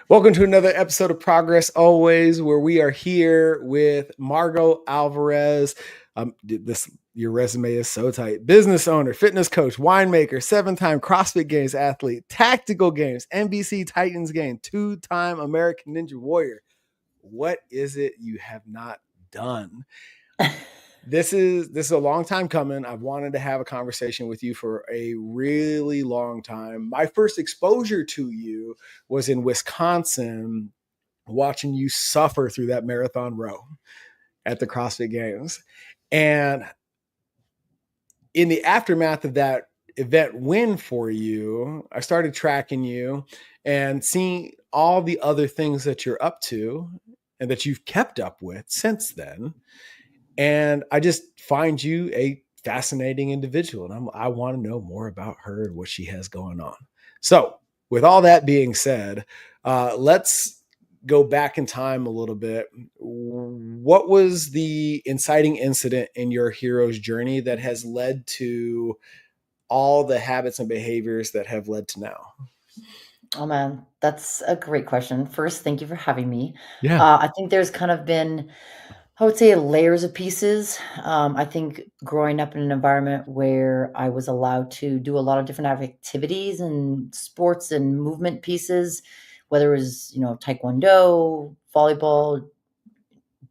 Welcome to another episode of Progress Always, where we are here with Margaux Alvarez. Your resume is so tight. Business owner, fitness coach, winemaker, 7-time CrossFit Games athlete, tactical games, NBC Titans game, 2-time American Ninja Warrior. What is it you have not done? This is a long time coming. I've wanted to have a conversation with you for a really long time. My first exposure to you was in Wisconsin, watching you suffer through that marathon row at the CrossFit Games. And in the aftermath of that event win for you, I started tracking you and seeing all the other things that you're up to and that you've kept up with since then. And I just find you a fascinating individual. And I want to know more about her and what she has going on. So with all that being said, let's go back in time a little bit. What was the inciting incident in your hero's journey that has led to all the habits and behaviors that have led to now? Oh man, that's a great question. First, thank you for having me. Yeah. I think there's kind of been, I would say, layers of pieces. I think growing up in an environment where I was allowed to do a lot of different activities and sports and movement pieces, whether it was, taekwondo, volleyball,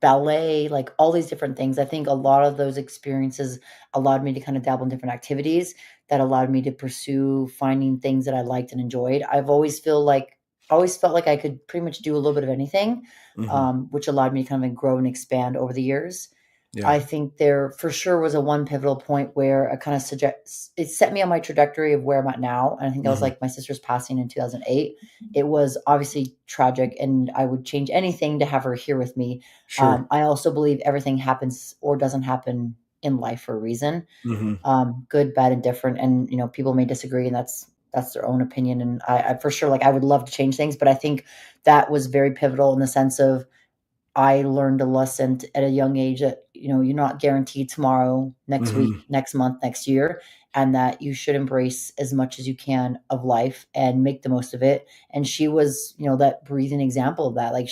ballet, like all these different things. I think a lot of those experiences allowed me to kind of dabble in different activities that allowed me to pursue finding things that I liked and enjoyed. Always felt like I could pretty much do a little bit of anything, Mm-hmm. which allowed me to kind of grow and expand over the years. Yeah. I think there for sure was a one pivotal point where I kind of suggest it set me on my trajectory of where I'm at now. And I think that was Mm-hmm. like my sister's passing in 2008. It was obviously tragic, and I would change anything to have her here with me. Sure. I also believe everything happens or doesn't happen in life for a reason, Mm-hmm. good, bad, and different. And people may disagree, and that's their own opinion. And I for sure, like, I would love to change things, but I think that was very pivotal in the sense of I learned a lesson at a young age that, you're not guaranteed tomorrow, next week, Mm-hmm. next month, next year, and that you should embrace as much as you can of life and make the most of it. And she was, that breathing example of that. Like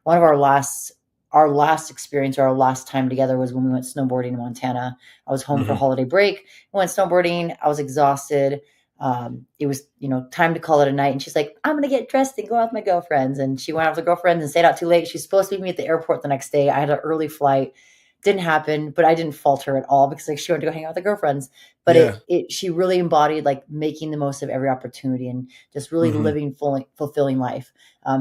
one of our last experience or our last time together was when we went snowboarding in Montana. I was home for Mm-hmm. holiday break. We went snowboarding. I was exhausted. It was, time to call it a night. And she's like, I'm going to get dressed and go out with my girlfriends. And she went out with her girlfriends and stayed out too late. She's supposed to meet me at the airport the next day. I had an early flight. Didn't happen, but I didn't fault her at all because like she wanted to go hang out with her girlfriends. But Yeah. she really embodied like making the most of every opportunity and just really Mm-hmm. living fulfilling life.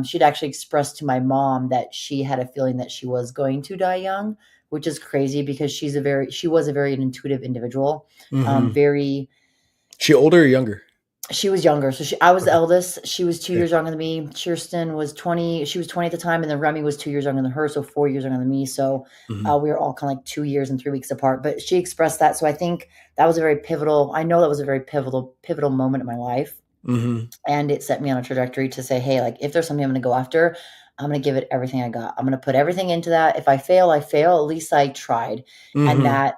She'd actually expressed to my mom that she had a feeling that she was going to die young, which is crazy because she was a very intuitive individual. Mm-hmm. Very She older or younger? She was younger. So I was the Okay. eldest. She was 2 Okay. years younger than me. Kirsten was 20. She was 20 at the time, and then Remy was 2 years younger than her, so 4 years younger than me. So Mm-hmm. we were all kind of like 2 years and 3 weeks apart. But she expressed that. So I think that was a very pivotal. I know that was a very pivotal moment in my life, Mm-hmm. and it set me on a trajectory to say, hey, like if there's something I'm going to go after, I'm going to give it everything I got. I'm going to put everything into that. If I fail, I fail. At least I tried, and Mm-hmm. that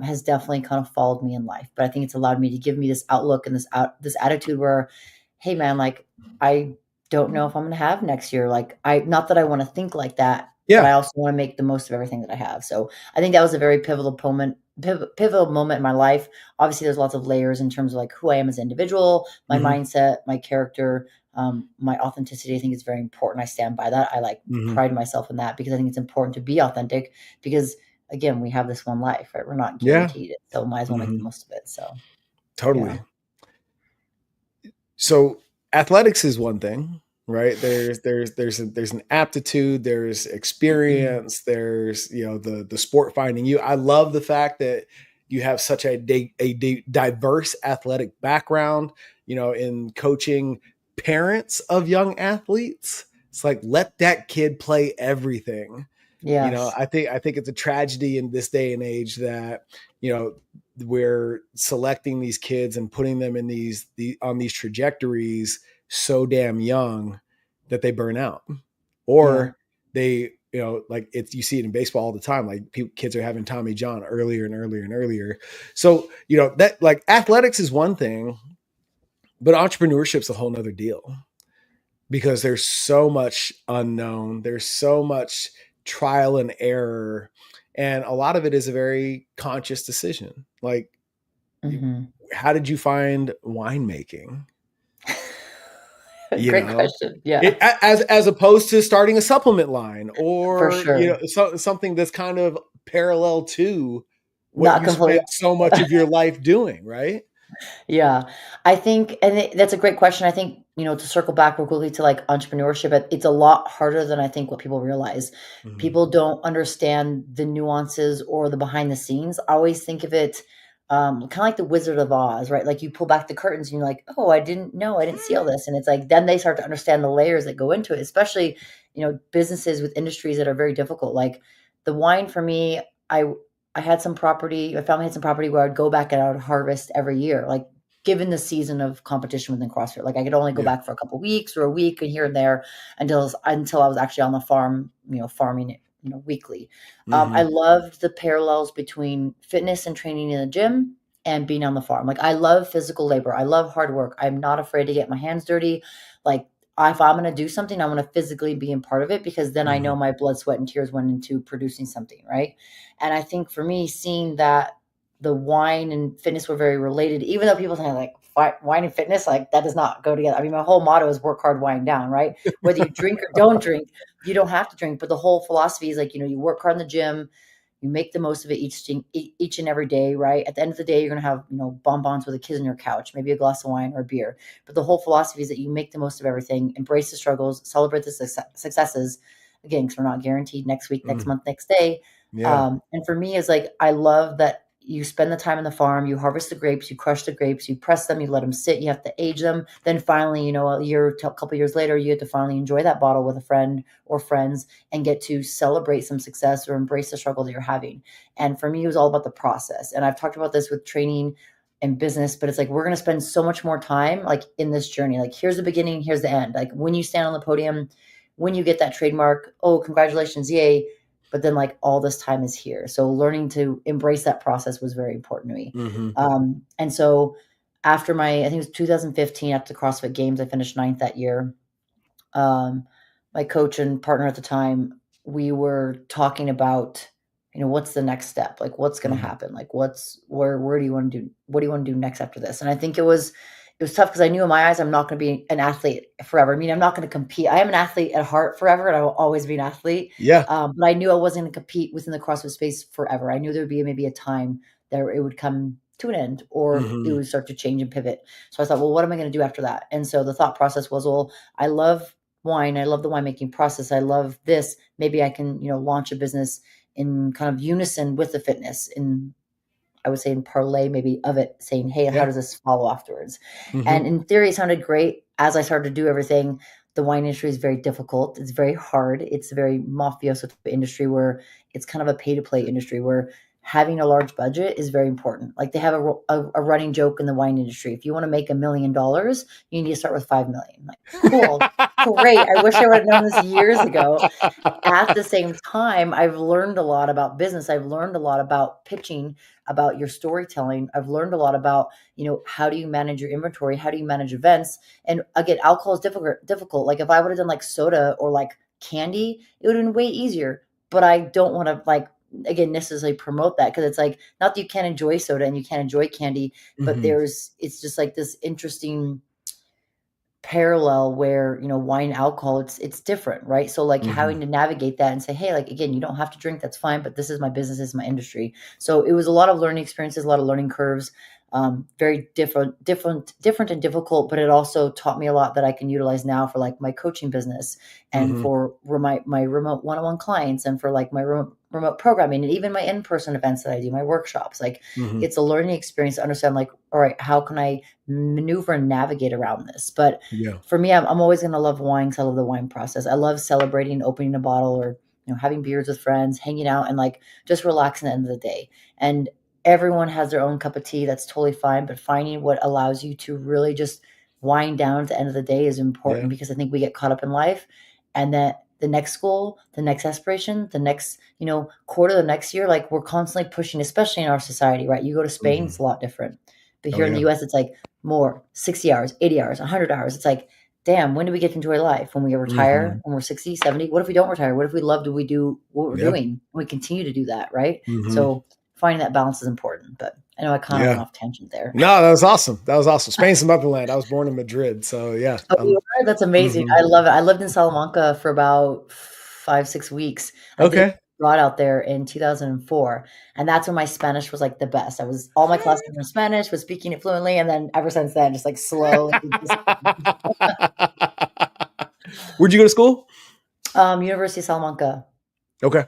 has definitely kind of followed me in life. But I think it's allowed me to give me this outlook and this attitude where, hey man, like I don't know if I'm going to have next year. Like not that I want to think like that, but I Yeah. also want to make the most of everything that I have. So I think that was a very pivotal moment in my life. Obviously, there's lots of layers in terms of like who I am as an individual, my Mm-hmm. mindset, my character, my authenticity. I think is very important. I stand by that. I like Mm-hmm. pride myself in that because I think it's important to be authentic because again, we have this one life, right? We're not Yeah. guaranteed it. So might as well make Mm-hmm. the most of it. So yeah. Totally. So athletics is one thing, right? There's an aptitude, there's experience, there's the sport finding you. I love the fact that you have such a diverse athletic background. In coaching parents of young athletes, it's like let that kid play everything. Yes. I think it's a tragedy in this day and age that you know we're selecting these kids and putting them in on these trajectories so damn young that they burn out, Yeah. or they like it's you see it in baseball all the time, like kids are having Tommy John earlier and earlier and earlier. So that, like, athletics is one thing, but entrepreneurship's a whole nother deal. because there's so much unknown, there's so much trial and error, and a lot of it is a very conscious decision. Like, Mhm. how did you find winemaking? You Great know, question. Yeah, as opposed to starting a supplement line, for or sure. something that's kind of parallel to what Not you completely. spent so much of your life doing, right? Yeah, I think, and that's a great question. I think, to circle back real quickly to like entrepreneurship, it's a lot harder than I think what people realize. Mhm. People don't understand the nuances or the behind the scenes. I always think of it kind of like the Wizard of Oz, right? Like you pull back the curtains and you're like, oh, I didn't know, I didn't see all this. And it's like, then they start to understand the layers that go into it, especially, businesses with industries that are very difficult. Like the wine for me, I, I had some property, my family had some property where I'd go back and I would harvest every year. Like given the season of competition within CrossFit. Like I could only go Yeah. back for a couple of weeks or a week and here and there until I was actually on the farm, farming it, weekly. I Mhm. loved the parallels between fitness and training in the gym and being on the farm. Like I love physical labor. I love hard work. I'm not afraid to get my hands dirty. Like if I'm going to do something, I want to physically be in part of it because then I know Mhm. my blood, sweat, and tears went into producing something, right? And I think for me, seeing that the wine and fitness were very related, even though people say like wine and fitness, like that does not go together. I mean, my whole motto is work hard, wind down, right? Whether you drink or don't drink, you don't have to drink. But the whole philosophy is like, you work hard in the gym, you make the most of it each and every day, right? At the end of the day, you're going to have, bonbons with the kids on your couch, maybe a glass of wine or a beer. But the whole philosophy is that you make the most of everything, embrace the struggles, celebrate the successes. Again, because we're not guaranteed next week, next Mm. month, next day. Yeah. And for me, is like I love that you spend the time on the farm, you harvest the grapes, you crush the grapes, you press them, you let them sit, you have to age them. Then finally, a couple years later, you have to finally enjoy that bottle with a friend or friends and get to celebrate some success or embrace the struggle that you're having. And for me, it was all about the process. And I've talked about this with training and business, but it's like we're going to spend so much more time like in this journey. Like here's the beginning, here's the end. Like when you stand on the podium, when you get that trademark, oh, congratulations, yay, but then like all this time is here. So learning to embrace that process was very important to me. Mhm. And so after I think it was 2015, after the CrossFit Games, I finished ninth that year. Um, my coach and partner at the time, we were talking about, what's the next step? Like, what's going to Mhm. happen? Like, where do you want to do? What do you want to do next after this? And I think it was tough because I knew in my eyes I'm not going to be an athlete forever. I mean, I'm not going to compete. I am an athlete at heart forever, and I will always be an athlete. Yeah. But I knew I wasn't going to compete within the CrossFit space forever. I knew there would be maybe a time that it would come to an end, or it Mhm. would start to change and pivot. So I thought, well, what am I going to do after that? And so the thought process was, well, I love wine. I love the winemaking process. I love this. Maybe I can, launch a business in kind of unison with the fitness, in I would say in parlay maybe of it, saying, hey, how Yeah. does this follow afterwards? Mhm. And in theory, it sounded great. As I started to do everything, the wine industry is very difficult. It's very hard. It's a very mafioso type of industry where it's kind of a pay to play industry where having a large budget is very important. Like they have a running joke in the wine industry. If you want to make $1 million, you need to start with 5 million. Like, cool, great. I wish I would have known this years ago. At the same time, I've learned a lot about business. I've learned a lot about pitching, about your storytelling. I've learned a lot about, how do you manage your inventory? How do you manage events? And again, alcohol is difficult. Like if I would have done like soda or like candy, it would have been way easier. But I don't want to like again necessarily promote that because it's like not that you can't enjoy soda and you can't enjoy candy, but Mhm. it's just like this interesting parallel where wine, alcohol, it's different, right? So like having Mhm. to navigate that and say, hey, like again, you don't have to drink, that's fine, but this is my business, this is my industry. So it was a lot of learning experiences, a lot of learning curves, very different and difficult, but it also taught me a lot that I can utilize now for like my coaching business and Mhm. for my remote one-on-one clients and for like my remote programming and even my in-person events that I do, my workshops. Like Mhm. it's a learning experience to understand like, all right, how can I maneuver and navigate around this? But Yeah. for me, I'm always going to love wine because I love the wine process. I love celebrating, opening a bottle, or having beers with friends, hanging out, and like just relaxing at the end of the day. And everyone has their own cup of tea. That's totally fine. But finding what allows you to really just wind down at the end of the day is important Yeah. because I think we get caught up in life, and that the next goal, the next aspiration, the next quarter, the next year, like we're constantly pushing, especially in our society, right? You go to Spain, it's Mhm. a lot different. But Oh, here in the yeah. US, it's like more 60 hours, 80 hours, 100 hours. It's like damn, when do we get to enjoy life? When we retire, Mhm. when we're 60, 70? What if we don't retire? What if we love do we do what we're Yeah. doing? We continue to do that, right? Mhm. So finding that balance is important. But I know I kind of Yeah. went off tangent there. No, that was awesome. That was awesome. Spain's the motherland. I was born in Madrid, so yeah. Oh, you are? That's amazing. Mhm. I love it. I lived in Salamanca for about 5, 6 weeks. I did Okay. abroad out there in 2004, and that's when my Spanish was, like, the best. I was all my classes were in Spanish, was speaking it fluently, and then ever since then, just, like, slowly just Where'd you go to school? University of Salamanca. Okay.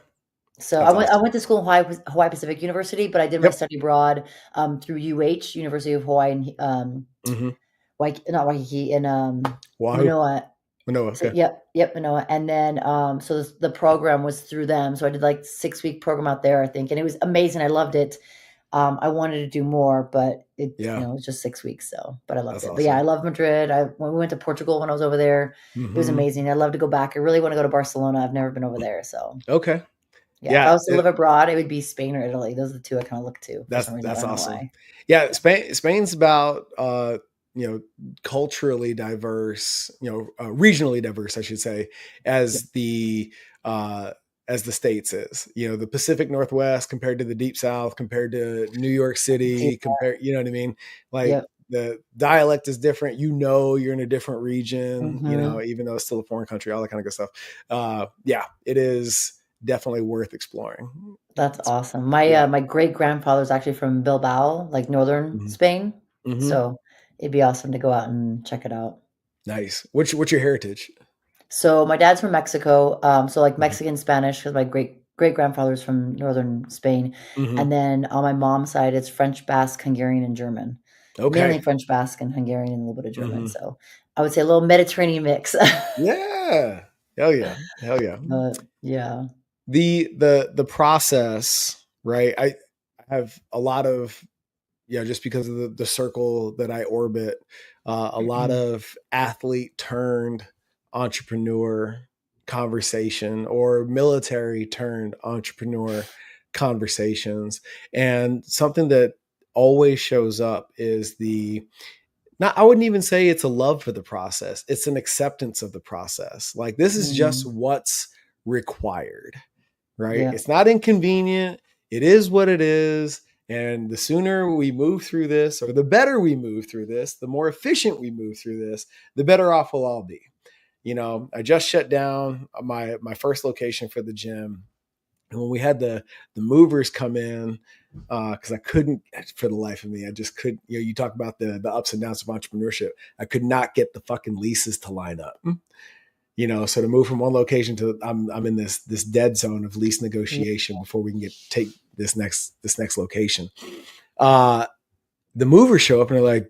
So That's I awesome. went to school in Hawaii Pacific University, but I did my Yep. study abroad, through UH, University of Hawaii in, Mhm. Not Waikiki, in, Wahoo. Manoa. No, So okay. yep, Manoa, and then, so the program was through them, so I did, like, 6-week program out there, I think, and it was amazing, I loved it. I wanted to do more, but Yeah. it was just 6 weeks, so but I loved That's it. But yeah, I awesome. love Madrid. When we went to Portugal when I was over there, it was Mhm. amazing. I'd love to go back. I really wanna go to Barcelona. I've never been over there, so Okay. yeah, if I Yeah, was to live abroad, it would be Spain or Italy. Those are the 2 I kinda look to for some reason. I that's don't know awesome. why. Yeah, Yeah. Spain's about you know, culturally diverse, regionally diverse, I should say, Yeah. as the uh as the States is. You know, the Pacific Northwest compared to the Deep South, compared to New York I can see City, you know what I mean? Like Yep. the dialect is different. You know, you're in a different region, Mhm. even though it's still a foreign country, all that kind of good stuff. Yeah, it is definitely worth exploring. That's awesome. My, Yeah. my great-grandfather's actually from Bilbao, like, northern Mhm. Spain, Mhm. so it'd be awesome to go out and check it out. Nice. What's your heritage? So my dad's from Mexico, so, like, Mhm. Mexican Spanish, because my great-grandfather's from northern Spain, Mhm. and then on my mom's side, it's French, Basque, Hungarian, and German. Mainly Okay. French, Basque, and Hungarian, and a little bit of German, Mhm. so I would say a little Mediterranean mix. Yeah. Hell yeah. Hell yeah. But yeah. The process, right? I have a lot of, just because of the circle that I orbit, a lot of athlete turned entrepreneur conversation, or military turned entrepreneur conversations. And something that always shows up is not, I wouldn't even say it's a love for the process. It's an acceptance of the process. Like, this is just Mm, what's required, right? yeah. It's not inconvenient. It is what it is. And the sooner we move through this, or the better we move through this, the more efficient we move through this, the better off we'll all be. I just shut down my first location for the gym. And when we had the movers come in, because I couldn't, for the life of me, I just could. You talk about the ups and downs of entrepreneurship. I could not get the fucking leases to line up. So to move from one location to, I'm in this dead zone of lease Yeah. negotiation before we can take this next location. Uh, the movers show up and they're like,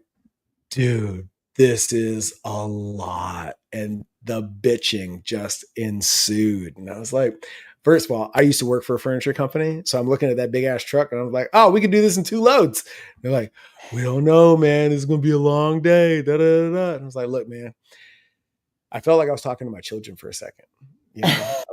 dude, this is a lot. And the bitching just ensued. And I was like, first of all, I used to work for a furniture company. So I'm looking at that big ass truck and I'm like, oh, we could do this in 2 loads. They're like, we don't know, man. It's going to be a long day. Da, da, da, da. And I was like, look, man, I felt like I was talking to my children for a second.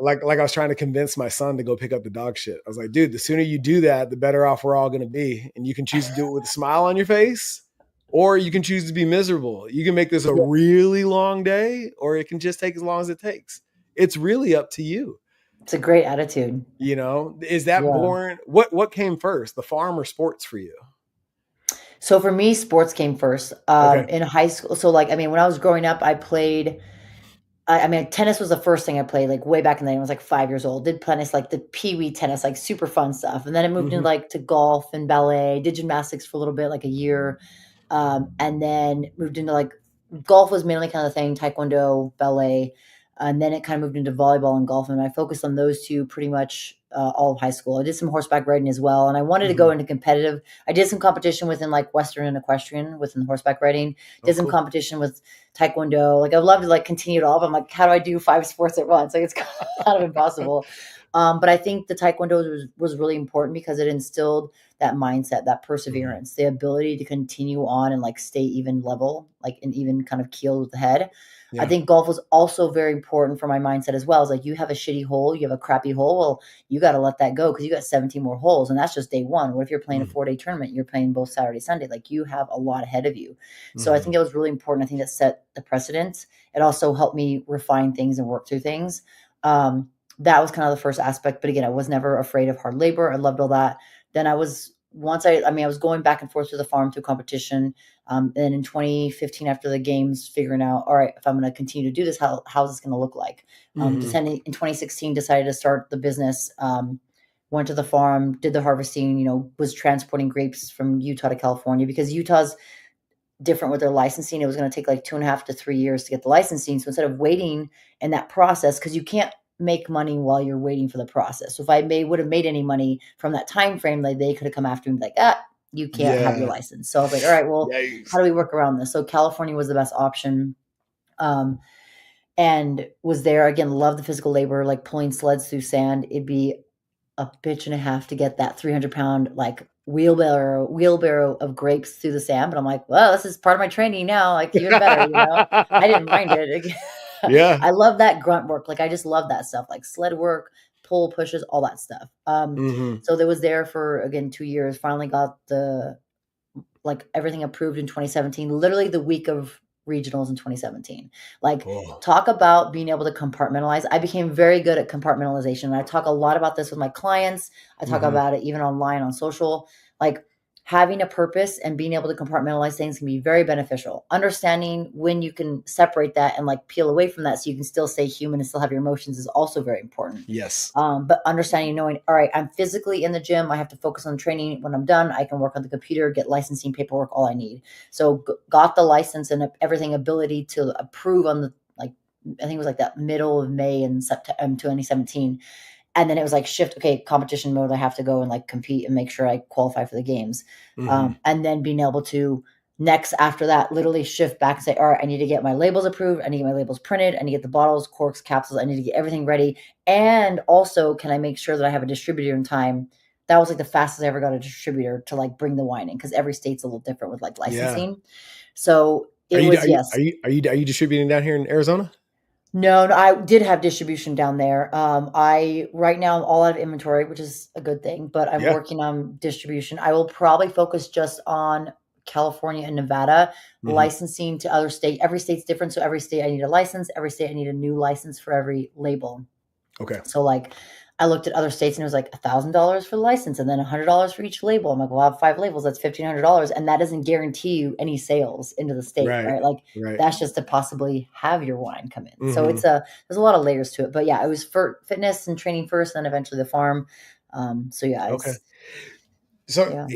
Like I was trying to convince my son to go pick up the dog shit. I was like, dude, the sooner you do that, the better off we're all going to be. And you can choose to do it with a smile on your face, or you can choose to be miserable. You can make this a Yeah. really long day, or it can just take as long as it takes. It's really up to you. It's a great attitude. Is that Yeah. born? What came first, the farm or sports for you? So for me, sports came first. Okay. In high school, so, like, I mean, when I was growing up, I mean, tennis was the first thing I played, like, way back in the day. I was, like, 5 years old. Did tennis, like, the pee-wee tennis, like, super fun stuff, and then it moved into, Mm-hmm. like, to golf and ballet. Did gymnastics for a little bit, like, a year, and then moved into, like, golf was mainly kind of the thing, taekwondo, ballet, and then it kinda moved into volleyball and golf, and I focused on those 2 pretty much, all of high school. I did some horseback riding as well, and I wanted to Mm-hmm. go into competitive. I did some competition within, like, Western and equestrian within horseback riding, Oh, did some cool. competition with taekwondo. Like, I'd love to, like, continue it all, but I'm like, how do I do 5 sports at once? Like, it's kind of impossible. But I think the taekwondo was really important because it instilled that mindset, that Mm-hmm. perseverance, the ability to continue on and, like, stay even level, like, and even kind of keeled with the head. I Yeah. think golf was also very important for my mindset as well. It's like, you have a shitty hole, you have a crappy hole. Well, you you got to let that go because you got 17 more holes and that's just day one. What if you're playing a Mm. 4-day tournament? You're playing both Saturday, Sunday. Like you have a lot ahead of you. So I Mhm. think it was really important. I think that set the precedent. It also helped me refine things and work through things. That was kind of the first aspect. But again, I was never afraid of hard labor. I loved all that. Then I was I was going back and forth to the farm through competition. And in 2015, after the games, figuring out, all right, if I'm going to continue to do this, how's this going to look like? Mhm. Descending in 2016, decided to start the business. Went to the farm, did the harvesting. Was transporting grapes from Utah to California because Utah's different with their licensing. It was going to take like 2.5 to 3 years to get the licensing. So instead of waiting in that process, because you can't make money while you're waiting for the process. So if I would have made any money from that time frame, like they could have come after me like, you can't have your Yeah. license. So I was like, all right, well, how Yikes. do we work around this? So California was the best option. And was there again, love the physical labor, like pulling sleds through sand. It'd be a bitch and a half to get that 300-pound like wheelbarrow of grapes through the sand. But I'm like, well, this is part of my training now. Like even better, I didn't mind it. Yeah. I love that grunt work. Like I just love that stuff, like sled work, pull pushes, all that stuff. Mhm. So there was there for again 2 years. Finally got the like everything approved in 2017, literally the week of regionals in 2017. Like, Oh. talk about being able to compartmentalize. I became very good at compartmentalization. And I talk a lot about this with my clients. I talk Mhm. about it even online on social. Like, having a purpose and being able to compartmentalize things can be very beneficial. Understanding when you can separate that and like peel away from that so you can still stay human and still have your emotions is also very important. Yes. But understanding, knowing, all right, I'm physically in the gym. I have to focus on training. When I'm done, I can work on the computer, get licensing paperwork, all I need. So got the license and everything ability to approve on the, like, I think it was like that middle of May in September 2017. And then it was like shift, okay, competition mode. I have to go and like compete and make sure I qualify for the games. Mhm. And then being able to next after that, literally shift back and say, all right, I need to get my labels approved. I need to get my labels printed. I need to get the bottles, corks, capsules. I need to get everything ready. And also, can I make sure that I have a distributor in time? That was like the fastest I ever got a distributor to like bring the wine in because every state's a little different with like Yeah. licensing. So Are it you was, are you yes. are you are you are you distributing down here in Arizona? No, no, I did have distribution down there. I right now I'm all out of inventory, which is a good thing, but I'm Yeah. working on distribution. I will probably focus just on California and Nevada, Mhm. licensing to other state. Every state's different, so every state I need a license. Every state I need a new license for every label. Okay. So like I looked at other states and it was like $1,000 for the license and then $100 for each label. I'm like, well, I have 5 labels. That's $1,500. And that doesn't guarantee you any sales into the state, Right. right? Like Right. that's just to possibly have your wine come in. So Mhm. there's a lot of layers to it, but yeah, it was for fitness and training first, then eventually the farm. So yeah, Okay. it's, So yeah,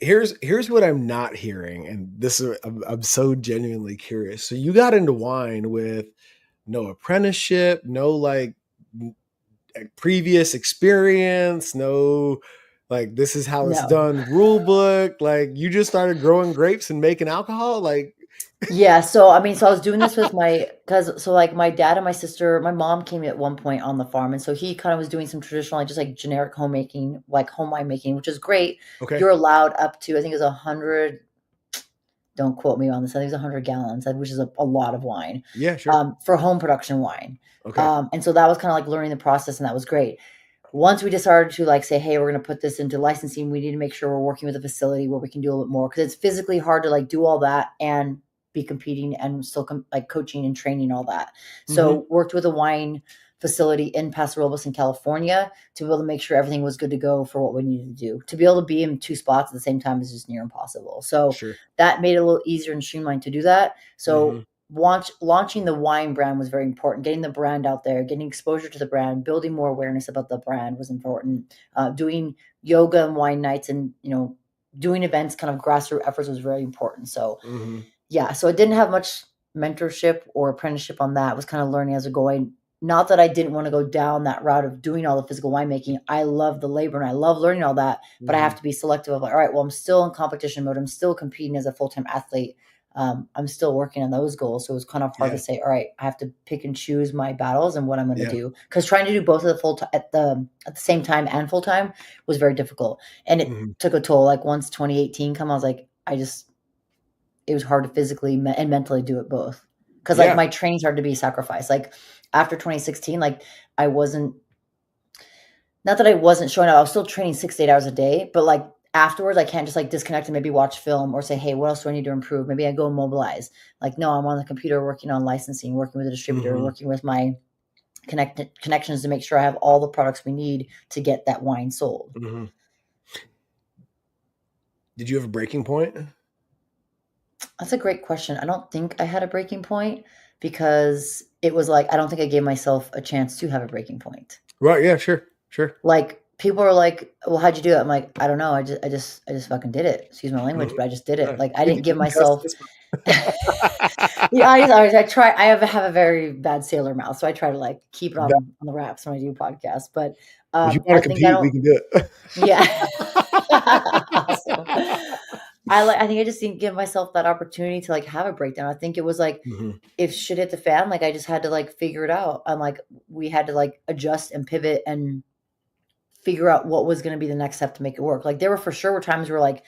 here's what I'm not hearing, and this is I'm so genuinely curious. So you got into wine with no apprenticeship, no previous experience, no like this is how it's no. done rule book. Like you just started growing grapes and making alcohol. Like Yeah, so I mean, so I was doing this with my cuz so like my dad and my sister, my mom came at one point on the farm and so he kind of was doing some traditional like just like generic homemaking, like home winemaking, which is great. okay, You're allowed up to I think it was 100, don't quote me on this. I think it was 100 gallons, which is a lot of wine. yeah, sure, For home production wine. okay, And so that was kind of like learning the process and that was great. Once we decided to like say, hey, we're going to put this into licensing, we need to make sure we're working with a facility where we can do a little bit more because it's physically hard to like do all that and be competing and still like coaching and training all that. hmm So worked with a wine facility in Paso Robles in California to be able to make sure everything was good to go for what we needed to do. To be able to be in two spots at the same time is just near impossible. So sure, that made it a little easier and streamlined to do that. So hmm launching the wine brand was very important. Getting the brand out there, getting exposure to the brand, building more awareness about the brand was important. Doing yoga and wine nights, and doing events, kind of grassroots efforts was very important. So hmm yeah, so I didn't have much mentorship or apprenticeship on that. I was kind of learning as I going. Not that I didn't want to go down that route of doing all the physical winemaking. I love the labor and I love learning all that, but I hmm have to be selective of like, all right, well, I'm still in competition mode. I'm still competing as a full-time athlete. I'm still working on those goals. So it was kind of hard to yeah, say, all right, I have to pick and choose my battles and what I'm going to yeah, do. Because trying to do both of the full at the same time and full time was very difficult, and it hmm took a toll. Like once 2018 come, I was like, it was hard to physically and mentally do it both because like yeah, my training started to be sacrificed. Like after 2016, like I wasn't Not that I wasn't showing up. I was still training 6 to 8 hours a day, but, like, afterwards, I can't just, like, disconnect and maybe watch film or say, "Hey, what else do I need to improve?" Maybe I go mobilize. Like, no, I'm on the computer working on licensing, working with a distributor, Mhm. working with my connections to make sure I have all the products we need to get that wine sold. Mhm. Did you have a breaking point? That's a great question. I don't think I had a breaking point because it was like I don't think I gave myself a chance to have a breaking point. Right, yeah, sure, sure. Like, people are like, "Well, how'd you do it?" I'm like, "I don't know. I just fucking did it." Excuse my Mhm. language, but I just did it. Right. Like, I We didn't can give cuss myself. this one. Yeah, I try. I have a very bad sailor mouth, so I try to, like, keep it That on the wraps when I do podcasts, but, if you I wanna think I compete, don't. we can do it. Yeah. Awesome. I think I just didn't give myself that opportunity to, like, have a breakdown. I think it was, like, Mhm. if shit hit the fan, like, I just had to, like, figure it out. I'm like, we had to, like, adjust and pivot and figure out what was gonna be the next step to make it work. Like, there were for sure were times where, like,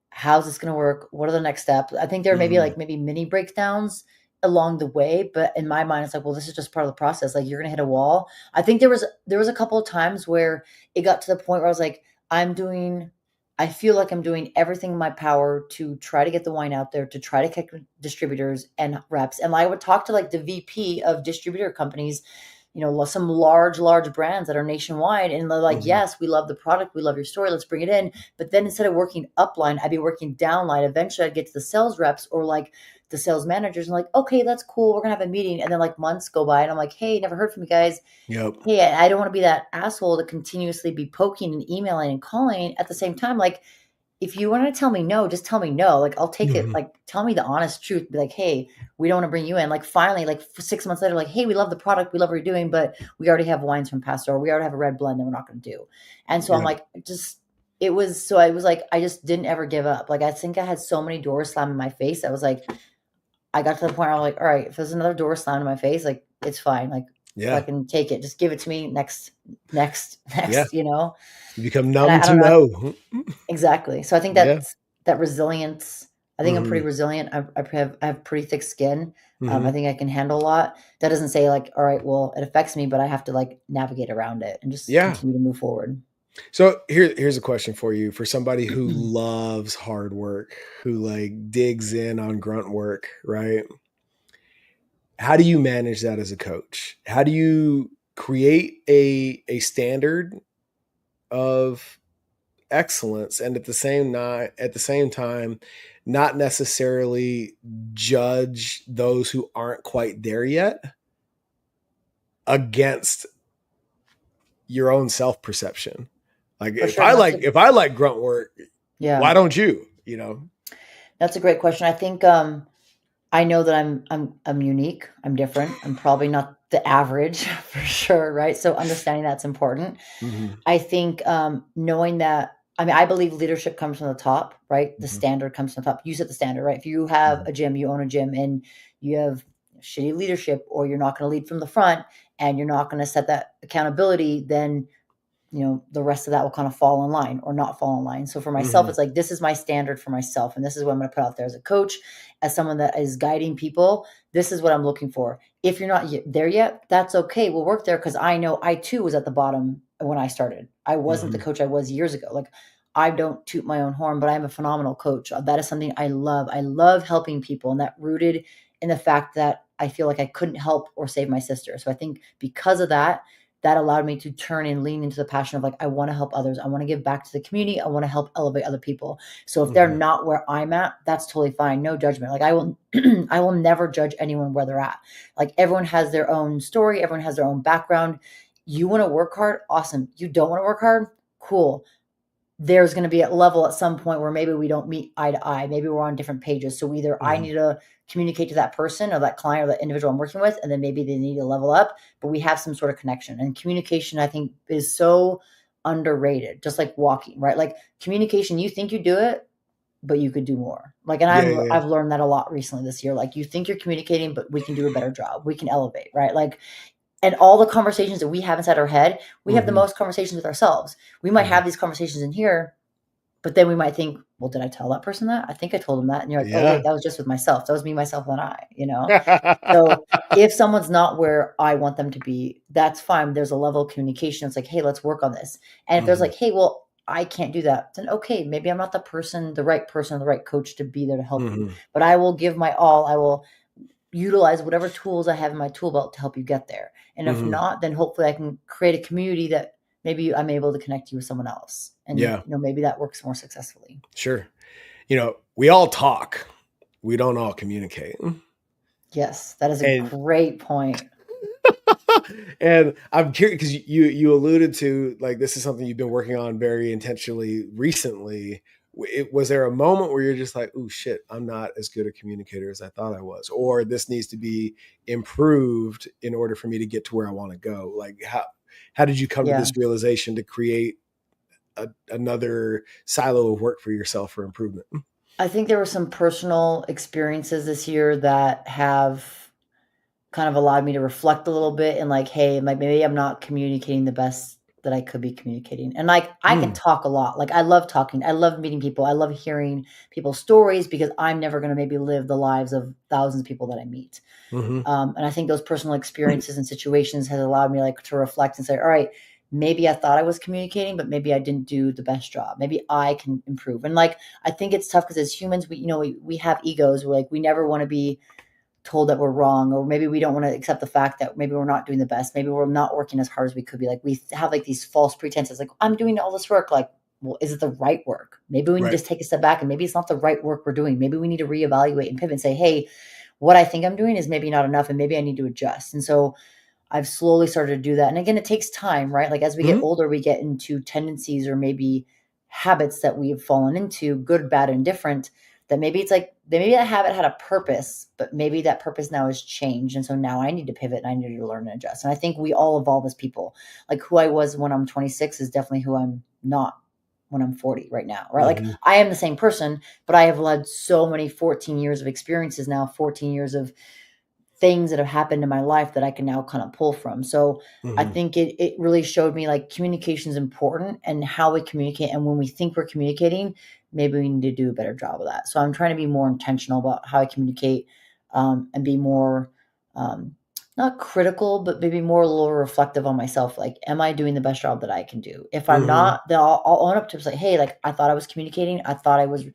how's this gonna work? What are the next steps? I think there may be, Mhm. like, maybe mini breakdowns along the way, but in my mind, it's like, well, this is just part of the process. Like, you're gonna hit a wall. I think there was a couple of times where it got to the point where I was like, I feel like I'm doing everything in my power to try to get the wine out there, to try to catch distributors and reps. And I would talk to, like, the VP of distributor companies, some large brands that are nationwide, and they're like, Mhm. yes, we love the product, we love your story, let's bring it in. But then instead of working upline, I'd be working downline. Eventually I'd get to the sales reps or, like, the sales managers, and, like, okay, that's cool, we're gonna have a meeting. And then, like, months go by and I'm like, hey, never heard from you guys. Yep. Hey, I don't want to be that asshole to continuously be poking and emailing and calling at the same time. Like, if you want to tell me no, just tell me no. Like, I'll take it. Mhm. Like, tell me the honest truth. Be like, hey, we don't want to bring you in. Like, finally, like, 6 months later, like, hey, we love the product, we love what you're doing, but we already have wines from Pastor, or we already have a red blend that we're not going to do. And so I'm Yeah. like, just it was so I was like, I just didn't ever give up. Like, I think I had so many doors slammed in my face. I was like, I got to the point where I'm like, all right, if there's another door slammed in my face, like, it's fine. Like, Yeah. fucking take it. Just give it to me next, Yeah. next, You become And numb I to don't know. no. Exactly. So I think Yeah. that resilience. I think I'm pretty Mhm. resilient. I have pretty thick skin. I Mhm. think I can handle a lot. That doesn't say, like, all right, well, it affects me, but I have to, like, navigate around it and just Yeah. continue to move forward. So here's a question for you. For somebody who loves hard work, who, like, digs in on grunt work, right? How do you manage that as a coach? How do you create a standard of excellence and at the same time not necessarily judge those who aren't quite there yet against your own self-perception? Like, For if sure. I like if I like grunt work, Yeah, why don't you? that's a great question. I think, I know that I'm unique. I'm different. I'm probably not the average for sure, right? So understanding that's important. Mhm, I think, knowing that, I mean, I believe leadership comes from the top, right? The mhm, standard comes from the top. You set the standard, right? If you have mhm, a gym, you own a gym, and you have shitty leadership, or you're not going to lead from the front, and you're not going to set that accountability, then the rest of that will kind of fall in line or not fall in line. So for myself, mhm, it's like, this is my standard for myself. And this is what I'm going to put out there as a coach, as someone that is guiding people. This is what I'm looking for. If you're not there yet, that's okay. We'll work there, because I know I too was at the bottom when I started. I wasn't the mhm. coach I was years ago. Like, I don't toot my own horn, but I'm a phenomenal coach. That is something I love. I love helping people, and that rooted in the fact that I feel like I couldn't help or save my sister. So I think because of that, that allowed me to turn and lean into the passion of, like, I want to help others. I want to give back to the community. I want to help elevate other people. So if they're Mhm. not where I'm at, that's totally fine. No judgment. Like, I will I will never judge anyone where they're at. Like, everyone has their own story, everyone has their own background. You want to work hard? Awesome. You don't want to work hard? Cool. There's going to be a level at some point where maybe we don't meet eye to eye. Maybe we're on different pages. So either I Mhm. need to communicate to that person or that client or that individual I'm working with, and then maybe they need to level up, but we have some sort of connection. And communication, I think, is so underrated, just like walking, right? Like, communication, you think you do it, but you could do more. Like, and Yeah, yeah, yeah. I've learned that a lot recently this year. Like, you think you're communicating, but we can do a better job. We can elevate, right? Like, and all the conversations that we have inside our head, we have the Mhm, most conversations with ourselves. We might mhm. have these conversations in here, but then we might think, well, did I tell that person that? I think I told him that. And you're like, oh, Yeah. wait, that was just with myself. That was me, myself, and I. So if someone's not where I want them to be, that's fine. There's a level of communication. It's like, hey, let's work on this. And if there's Mhm, like, hey, well, I can't do that, then okay, maybe I'm not the person, the right coach to be there to help you. mhm, But I will give my all. I will utilize whatever tools I have in my tool belt to help you get there. And if mhm. not, then hopefully I can create a community that maybe I'm able to connect you with someone else. And Yeah, maybe that works more successfully. sure. We all talk. We don't all communicate. Yes, that is a And great point. and I'm curious because you alluded to like this is something you've been working on very intentionally recently. Was there a moment where you're just like, oh shit, I'm not as good a communicator as I thought I was, or this needs to be improved in order for me to get to where I want to go? Like how did you come to Yeah. this realization to create another silo of work for yourself for improvement? I think there were some personal experiences this year that have kind of allowed me to reflect a little bit and like, hey, like maybe I'm not communicating the best that I could be communicating. And like I can Mm, talk a lot. Like I love talking. I love meeting people. I love hearing people's stories because I'm never going to maybe live the lives of thousands of people that I meet. hmm And I think those personal experiences and situations has allowed me like to reflect and say, all right, maybe I thought I was communicating, but maybe I didn't do the best job. Maybe I can improve. And like I think it's tough because as humans, we have egos. We're like we never want to be told that we're wrong, or maybe we don't want to accept the fact that maybe we're not doing the best. Maybe we're not working as hard as we could be. Like we have like these false pretenses, like I'm doing all this work. Like, well, is it the right work? Maybe we need to right. just take a step back and maybe it's not the right work we're doing. Maybe we need to reevaluate and pivot and say, hey, what I think I'm doing is maybe not enough and maybe I need to adjust. And so I've slowly started to do that. And again, it takes time, right? Like as we get hmm older, we get into tendencies or maybe habits that we've fallen into, good, bad, and different. That maybe it's like maybe that habit had a purpose, but maybe that purpose now has changed. And so now I need to pivot and I need to learn and adjust. And I think we all evolve as people. Like who I was when I'm 26 is definitely who I'm not when I'm 40 right now, right? Like hmm I am the same person, but I have led so many 14 years of experiences now, 14 years of things that have happened in my life that I can now kind of pull from. So I hmm think it really showed me like communication is important and how we communicate. And when we think we're communicating, maybe we need to do a better job of that. So I'm trying to be more intentional about how I communicate and be more um, not critical, but maybe more a little reflective on myself. Like, am I doing the best job that I can do? If I'm hmm not, then I'll own up to it. Like, hey, like I thought I was communicating. I thought I was,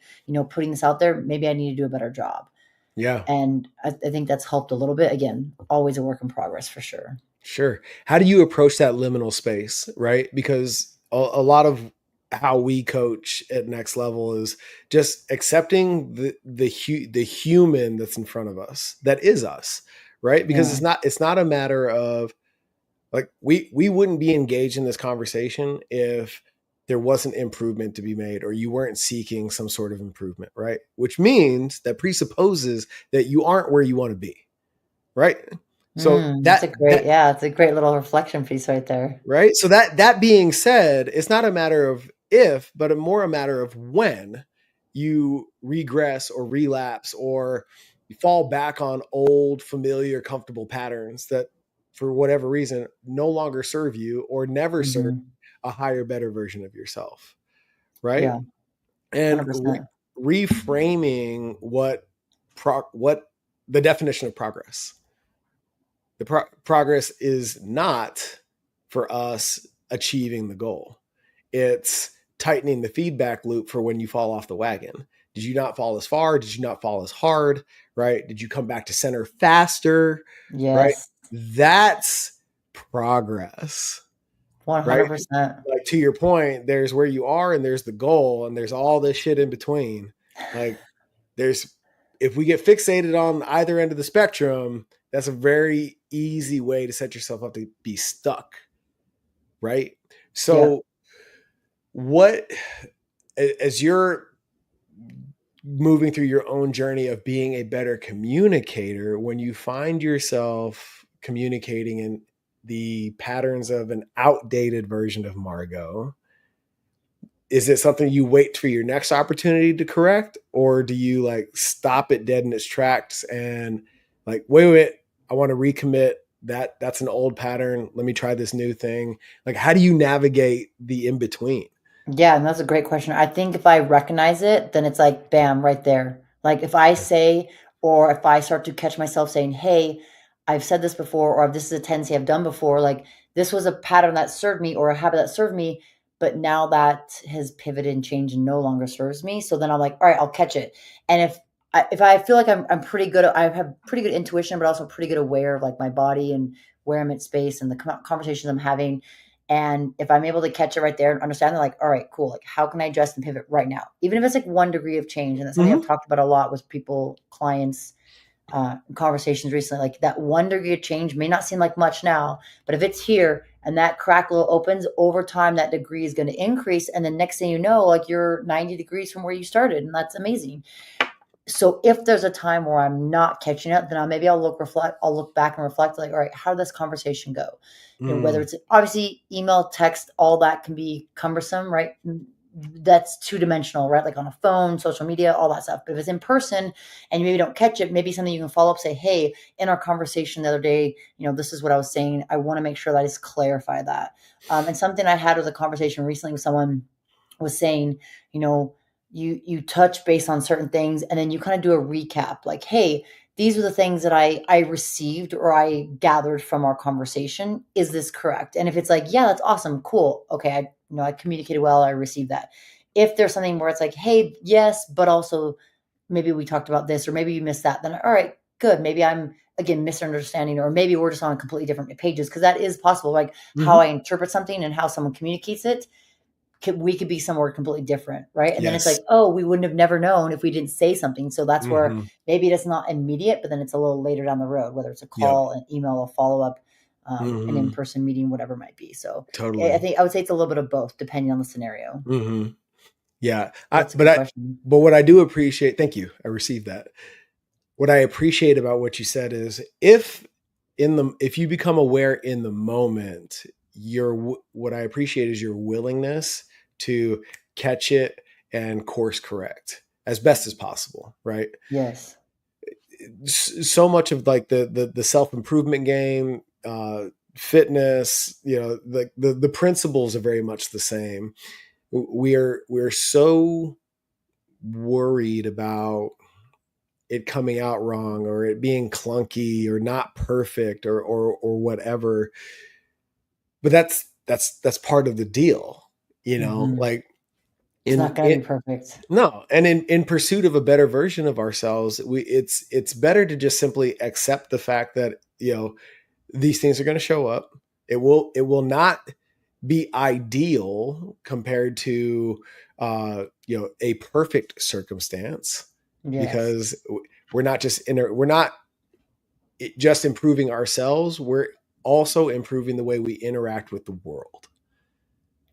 putting this out there. Maybe I need to do a better job. Yeah. And I think that's helped a little bit. Again, always a work in progress for sure. Sure. How do you approach that liminal space, right? Because a lot of how we coach at next level is just accepting the human that's in front of us, that is us, right? Because Yeah. it's not a matter of like we wouldn't be engaged in this conversation if there wasn't improvement to be made or you weren't seeking some sort of improvement, right? Which means that presupposes that you aren't where you want to be, right? So That's a great, yeah, it's a great little reflection piece right there. right? So that being said, it's not a matter of if, but more a matter of when you regress or relapse or you fall back on old, familiar, comfortable patterns that for whatever reason no longer serve you or never serve Mhm. a higher, better version of yourself, right? Yeah, And 100%. reframing what the definition of progress. Progress is not for us achieving the goal. It's tightening the feedback loop for when you fall off the wagon. Did you not fall as far? Did you not fall as hard? Right? Did you come back to center faster? Right? Yes, That's progress. Right? 100%. Like to your point, there's where you are and there's the goal and there's all this shit in between. Like there's if we get fixated on either end of the spectrum, that's a very easy way to set yourself up to be stuck, right? Yep. So what as you're moving through your own journey of being a better communicator, when you find yourself communicating in the patterns of an outdated version of Margaux, is it something you wait for your next opportunity to correct, or do you like stop it dead in its tracks and like wait, I want to recommit, that's an old pattern, let me try this new thing? Like how do you navigate the in between? Yeah, and that's a great question. I think if I recognize it, then it's like, bam, right there. Like if I say, or if I start to catch myself saying, hey, I've said this before, or this is a tendency I've done before. Like this was a pattern that served me or a habit that served me, but now that has pivoted and changed and no longer serves me. So then I'm like, all right, I'll catch it. And if I feel like I'm pretty good, I have pretty good intuition, but also pretty good aware of like my body and where I'm in space and the conversations I'm having. And if I'm able to catch it right there and understand that, like, all right, cool. Like, how can I adjust and pivot right now? Even if it's like 1 degree of change. And that's something I've talked about a lot with people, clients, conversations recently. Like that 1 degree of change may not seem like much now, but if it's here and that crackle opens over time, that degree is going to increase. And then next thing you know, like you're 90 degrees from where you started. And that's amazing. So if there's a time where I'm not catching up, then I'll look back and reflect like, all right, how did this conversation go? You know, whether it's obviously email, text, all that can be cumbersome, right? That's two-dimensional, right? Like on a phone, social media, all that stuff. But if it's in person and you maybe don't catch it, maybe something you can follow up, say, hey, in our conversation the other day, this is what I was saying. I want to make sure that I just clarify that. And something I had was a conversation recently with someone was saying, you touch base on certain things and then you kind of do a recap like, hey, these are the things that I received or I gathered from our conversation. Is this correct? And if it's like, yeah, that's awesome, cool. Okay, I communicated well, I received that. If there's something where it's like, hey, yes, but also maybe we talked about this or maybe you missed that, then all right, good. Maybe I'm again misunderstanding or maybe we're just on completely different pages because that is possible. Like how I interpret something and how someone communicates it we could be somewhere completely different, right? And then it's like, Yes. oh, we wouldn't have never known if we didn't say something. So that's where Mm-hmm. maybe it's not immediate, but then it's a little later down the road, whether it's a Yep. call, an email, a follow up, an Mm-hmm. in person meeting, whatever it might be. So I Totally. think I would say it's a little bit of both, depending on the scenario. Mm-hmm. Yeah. That's a good question. But what I do appreciate, thank you. I received that. What I appreciate about what you said is if you become aware in the moment, what I appreciate is your willingness to catch it and course correct as best as possible, right? Yes. So much of like the self-improvement game, fitness, the principles are very much the same. We're so worried about it coming out wrong or it being clunky or not perfect or whatever. But that's part of the deal, Mm-hmm. like It's in not going to it. be perfect. No, and in pursuit of a better version of ourselves, it's better to just simply accept the fact that these things are going to show up. It will not be ideal compared to a perfect circumstance, Yes. because we're not just improving ourselves, we're also improving the way we interact with the world.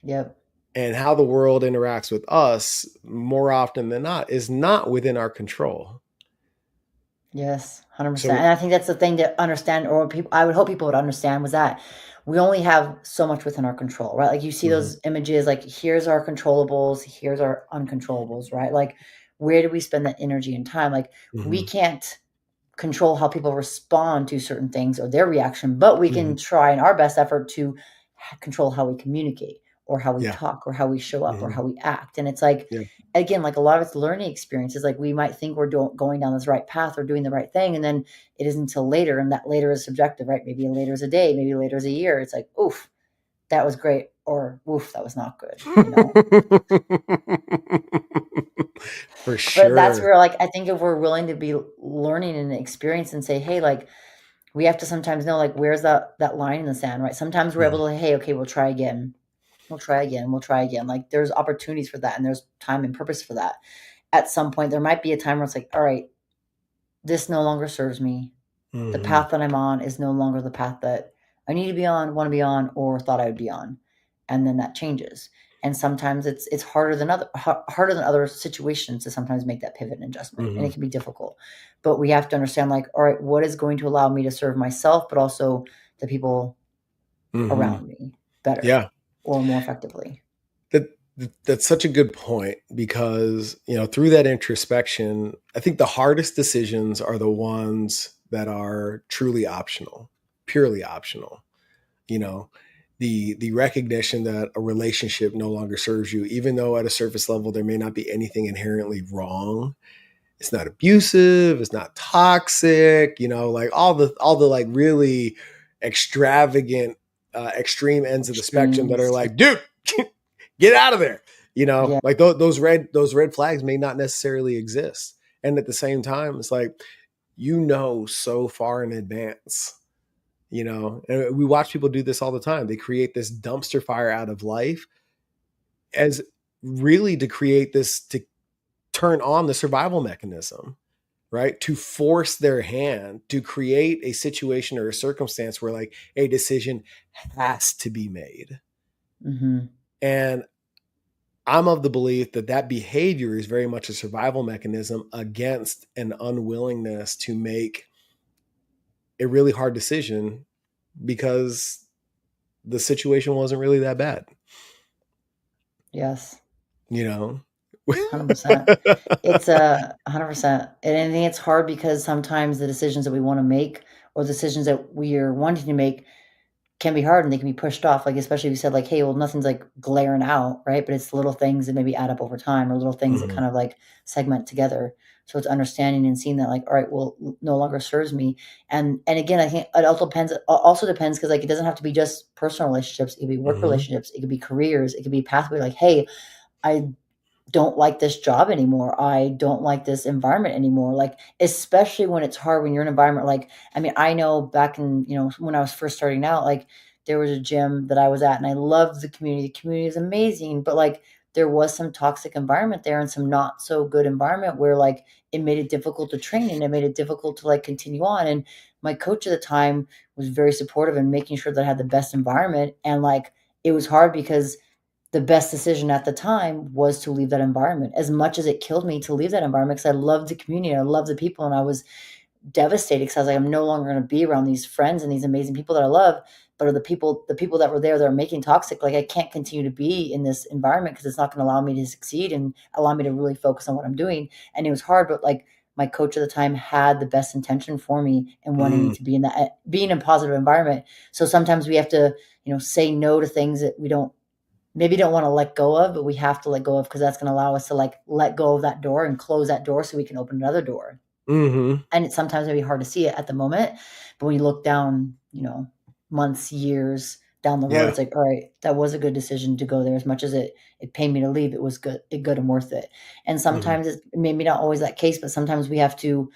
Yep. And how the world interacts with us more often than not is not within our control. Yes, 100%. So And I think that's the thing to understand, or people, I would hope people would understand, was that we only have so much within our control, right? Like you see mhm, those images, like here's our controllables, here's our uncontrollables, right? Like where do we spend that energy and time? Like we mhm, can't control how people respond to certain things or their reaction, but we mhm, can try in our best effort to control how we communicate or how we yeah, talk or how we show up or mhm, how we act. And it's like, yeah, again, like a lot of it's learning experiences. Like we might think we're going down this right path or doing the right thing. And then it isn't until later. And that later is subjective, right? Maybe later is a day, maybe later is a year. It's like, oof, that was great. Or oof, that was not good. for But that's sure. where like I think if we're willing to be learning and experience and say, hey, like we have to sometimes know like where's that line in the sand, right? Sometimes we're Mhm, able to, hey, okay, we'll try again. We'll try again. We'll try again. Like there's opportunities for that and there's time and purpose for that. At some point, there might be a time where it's like, all right, this no longer serves me. The mhm, path that I'm on is no longer the path that I need to be on, want to be on, or thought I would be on. And then that changes. And sometimes it's harder than other situations to sometimes make that pivot and adjustment. And it mhm, can be difficult. But we have to understand like, all right, what is going to allow me to serve myself, but also the people mhm. around me better Yeah, or more effectively. that that's such a good point, because through that introspection, I think the hardest decisions are the ones that are truly optional, purely optional. you know the recognition that a relationship no longer serves you, even though at a surface level there may not be anything inherently wrong, It's not abusive, it's not toxic, like all the like really extravagant extreme ends of the spectrum that are Extremes. like, dude, get out of there. Yeah. Like those red flags may not necessarily exist. And at the same time, it's like, so far in advance, and we watch people do this all the time. They create this dumpster fire out of life as really to create this, to turn on the survival mechanism, right? To force their hand to create a situation or a circumstance where like a decision has to be made. Mm-hmm. And I'm of the belief that that behavior is very much a survival mechanism against an unwillingness to make a really hard decision because the situation wasn't really that bad, Yes. you know? 100%. It's a 100%. And I think it's hard because sometimes the decisions that we want to make or decisions that we are wanting to make can be hard and they can be pushed off. Like, especially if you said like, hey, well, nothing's like glaring out, right? But it's little things that maybe add up over time or little things that Mhm. kind of like segment together. So it's understanding and seeing that like, all right, well, no longer serves me. And again, I think it also depends because like it doesn't have to be just personal relationships. It could be work Mhm. relationships. It could be careers. It could be pathway. Like, hey, I don't like this job anymore. I don't like this environment anymore. Like, especially when it's hard when you're in an environment like, I mean, I know back in, when I was first starting out, like there was a gym that I was at and I loved the community. The community is amazing, but like there was some toxic environment there and some not so good environment where like it made it difficult to train and it made it difficult to like continue on. And my coach at the time was very supportive and making sure that I had the best environment. And like it was hard because the best decision at the time was to leave that environment. As much as it killed me to leave that environment because I loved the community, I loved the people, and I was devastated because I was like, I'm no longer going to be around these friends and these amazing people that I love. But are the people that were there that are making toxic, like I can't continue to be in this environment because it's not going to allow me to succeed and allow me to really focus on what I'm doing. And it was hard, but like my coach at the time had the best intention for me and wanted me Mm. to be in a positive environment. So sometimes we have to, say no to things that we don't want to let go of, but we have to let go of because that's going to allow us to like let go of that door and close that door so we can open another door. Mhm. And it's sometimes maybe hard to see it at the moment, but when you look down, months, years down the road, Yeah. it's like, all right, that was a good decision to go there. As much as it paid me to leave, it was good and worth it. And Mhm. sometimes it's maybe not always that case, but sometimes we have to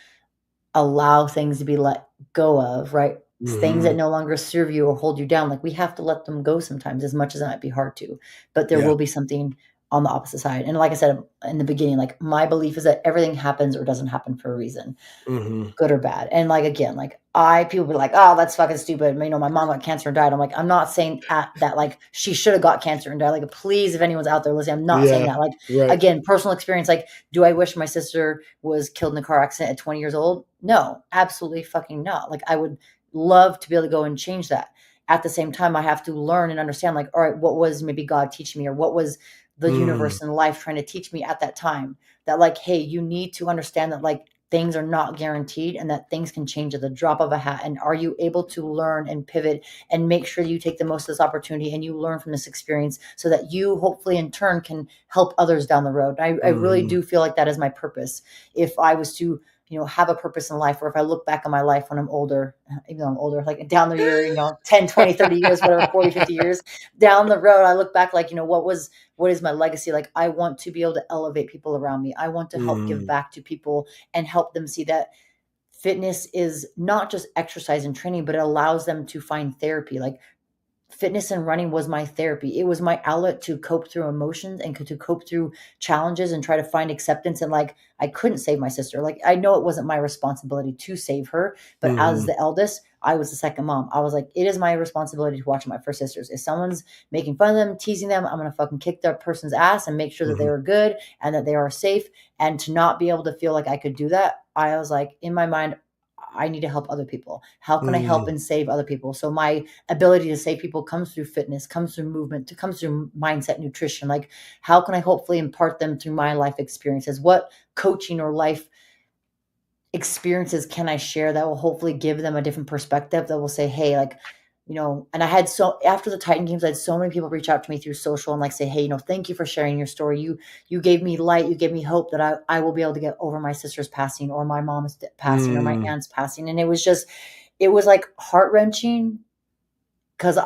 allow things to be let go of, right? Things that Mhm. no longer serve you or hold you down, like, we have to let them go sometimes as much as it might be hard to, but there Yeah. will be something on the opposite side, and like I said in the beginning, like, my belief is that everything happens or doesn't happen for a reason, Mhm. good or bad. And like again, like I people be like, oh, that's fucking stupid. My mom got cancer and died. I'm like, I'm not saying at that like she should have got cancer and died. Like, please, if anyone's out there listening, I'm not saying Yeah. that. Like, Right. again, personal experience. Like, do I wish my sister was killed in a car accident at 20 years old? No, absolutely fucking not. Like, I would love to be able to go and change that. At the same time, I have to learn and understand, like, all right, what was maybe God teaching me, or what was the Mm. universe and life trying to teach me at that time? That, like, hey, you need to understand that, like, things are not guaranteed and that things can change at the drop of a hat. And are you able to learn and pivot and make sure you take the most of this opportunity and you learn from this experience so that you hopefully in turn can help others down the road? I really Mhm. do feel like that is my purpose. If I was to, have a purpose in life, or if I look back on my life when I'm older, even though I'm older, like down the year, 10, 20, 30 years, whatever, 40, 50 years down the road, I look back like, what is my legacy? Like, I want to be able to elevate people around me. I want to help give Mm. back to people and help them see that fitness is not just exercise and training, but it allows them to find therapy. Like, fitness and running was my therapy. It was my outlet to cope through emotions and to cope through challenges and try to find acceptance. And like, I couldn't save my sister. Like, I know it wasn't my responsibility to save her, but as Mhm. the eldest, I was the second mom. I was like, it is my responsibility to watch my first sisters. If someone's making fun of them, teasing them, I'm going to fucking kick that person's ass and make sure that they Mhm. are good and that they are safe. And to not be able to feel like I could do that, I was like, in my mind, I need to help other people. How can I help Mm. and save other people? So my ability to save people comes through fitness, comes through movement, comes through mindset, nutrition. Like, how can I hopefully impart them through my life experiences? What coaching or life experiences can I share that will hopefully give them a different perspective, that will say, hey, like, and I had after the Titan Games, I had so many people reach out to me through social and like say, hey, thank you for sharing your story. You gave me light. You gave me hope that I will be able to get over my sister's passing or my mom's passing or my Mm, aunt's passing. And it was like heart wrenching because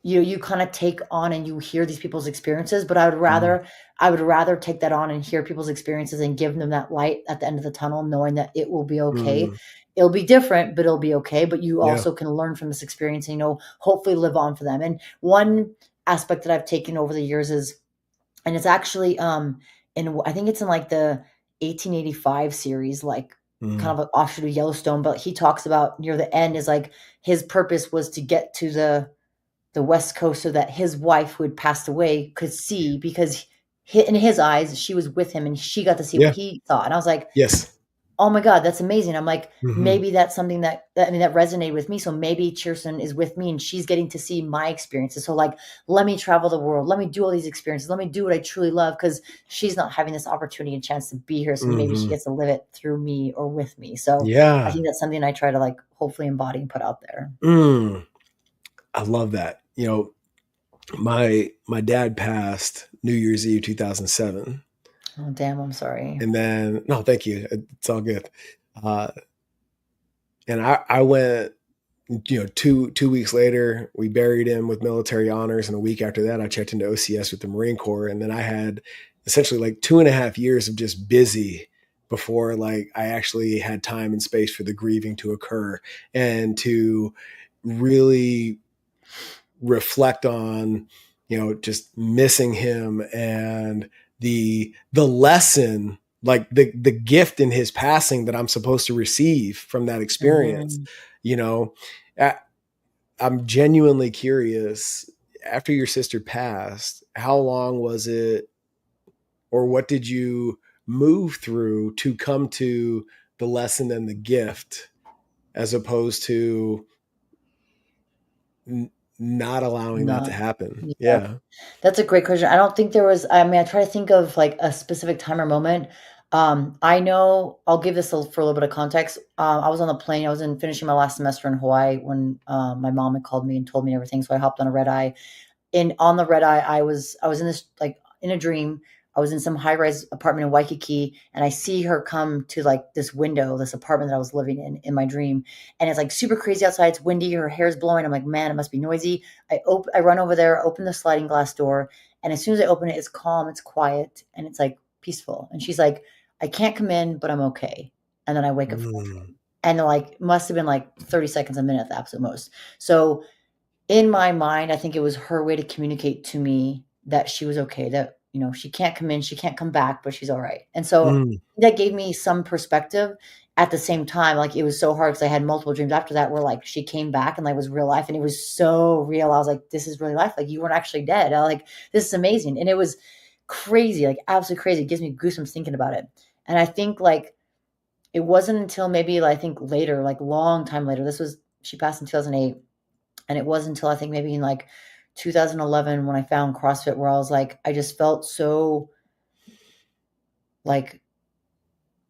you kind of take on and you hear these people's experiences, but mm, I would rather take that on and hear people's experiences and give them that light at the end of the tunnel, knowing that it will be okay. mm. It'll be different, but it'll be okay. But you Yeah. also can learn from this experience and, hopefully live on for them. And one aspect that I've taken over the years is, and it's actually, I think it's in like the 1885 series, like kind Mm. of an offshoot of Yellowstone, but he talks about near the end is like his purpose was to get to the West Coast so that his wife who had passed away could see, because in his eyes, she was with him and she got to see what Yeah. he saw. And I was like, Yes. oh my God, that's amazing. I'm like, Hmm. maybe that's something that resonated with me. So maybe Kirsten is with me and she's getting to see my experiences. So like, let me travel the world. Let me do all these experiences. Let me do what I truly love, because she's not having this opportunity and chance to be here. So maybe she Hmm. gets to live it through me or with me. So I Yeah. think that's something I try to like hopefully embody and put out there. Mm. I love that. My dad passed New Year's Eve 2007, Oh, damn. I'm sorry. and then no, thank you. It's all good. Uh, and I went, 2 weeks later, we buried him with military honors, and a week after that, I checked into OCS with the Marine Corps, and then I had essentially like 2.5 years of just busy before like I actually had time and space for the grieving to occur and to really reflect on, just missing him and the lesson, like the gift in his passing that I'm supposed to receive from that experience. Mhm. You know, I, I'm genuinely curious, after your sister passed, how long was it, or what did you move through to come to the lesson and the gift, as opposed to n- not allowing that to Not happen? Yeah, Yeah. that's a great question. I don't think there was, I mean, I try to think of, like, a specific time or moment. I know I'll give this for a little bit of context. I was on the plane, I was finishing my last semester in Hawaii when, my mom had called me and told me everything, so I hopped on a red eye. And on the red eye, I was in this, like, in a dream. I was in some high-rise apartment in Waikiki, and I see her come to, like, this window, this apartment that I was living in my dream, and it's, like, super crazy outside, it's windy, her hair's blowing, I'm like, "Man, it must be noisy." I run over there, open the sliding glass door, and as soon as I open it, it's calm, it's quiet, and it's, like, peaceful, and she's like, "I can't come in, but I'm okay." And then I wake up from my Mm, dream. And, like, must have been, like, 30 seconds, a minute at the absolute most. So in my mind, I think it was her way to communicate to me that she was okay, that, she can't come in, she can't come back, but she's all right. And so mm, that gave me some perspective. At the same time, like, it was so hard because I had multiple dreams after that where, like, she came back and, like, was real life, and it was so real. I was like, "This is really life. Like, you weren't actually dead." Like, "This is amazing." And it was crazy, like, absolutely crazy. It gives me goosebumps thinking about it. And I think, like, it wasn't until maybe, like, I think later, like, long time later, she passed in 2008. And it wasn't until I think maybe in like 2011 when I found CrossFit, where I was like, I just felt so like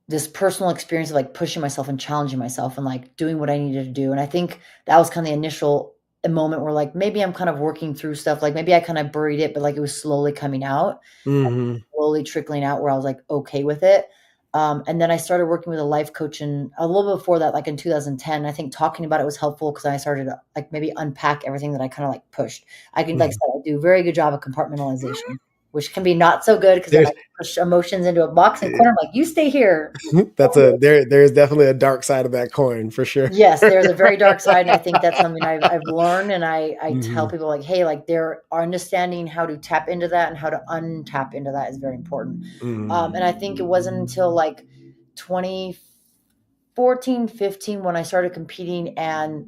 this personal experience of like pushing myself and challenging myself and like doing what I needed to do. And I think that was kind of the initial moment where like maybe I'm kind of working through stuff. Like maybe I kind of buried it, but like it was slowly coming out, mhm, slowly trickling out, where I was like okay with it. And then I started working with a life coach, and a little bit before that, like in 2010, I think talking about it was helpful because I started to like maybe unpack everything that I kind of like pushed. I can, like I mhm. said, I do a very good job of compartmentalization, which can be not so good because then There's I push emotions into a box and corner. I'm like, you stay here. there's definitely a dark side of that coin for sure. Yes, there's a very dark side, and I think that's something I've learned, and I tell Mhm, people like, hey, like they're understanding how to tap into that and how to untap into that is very important. mhm, And I think it wasn't until like 2014, 15 when I started competing, and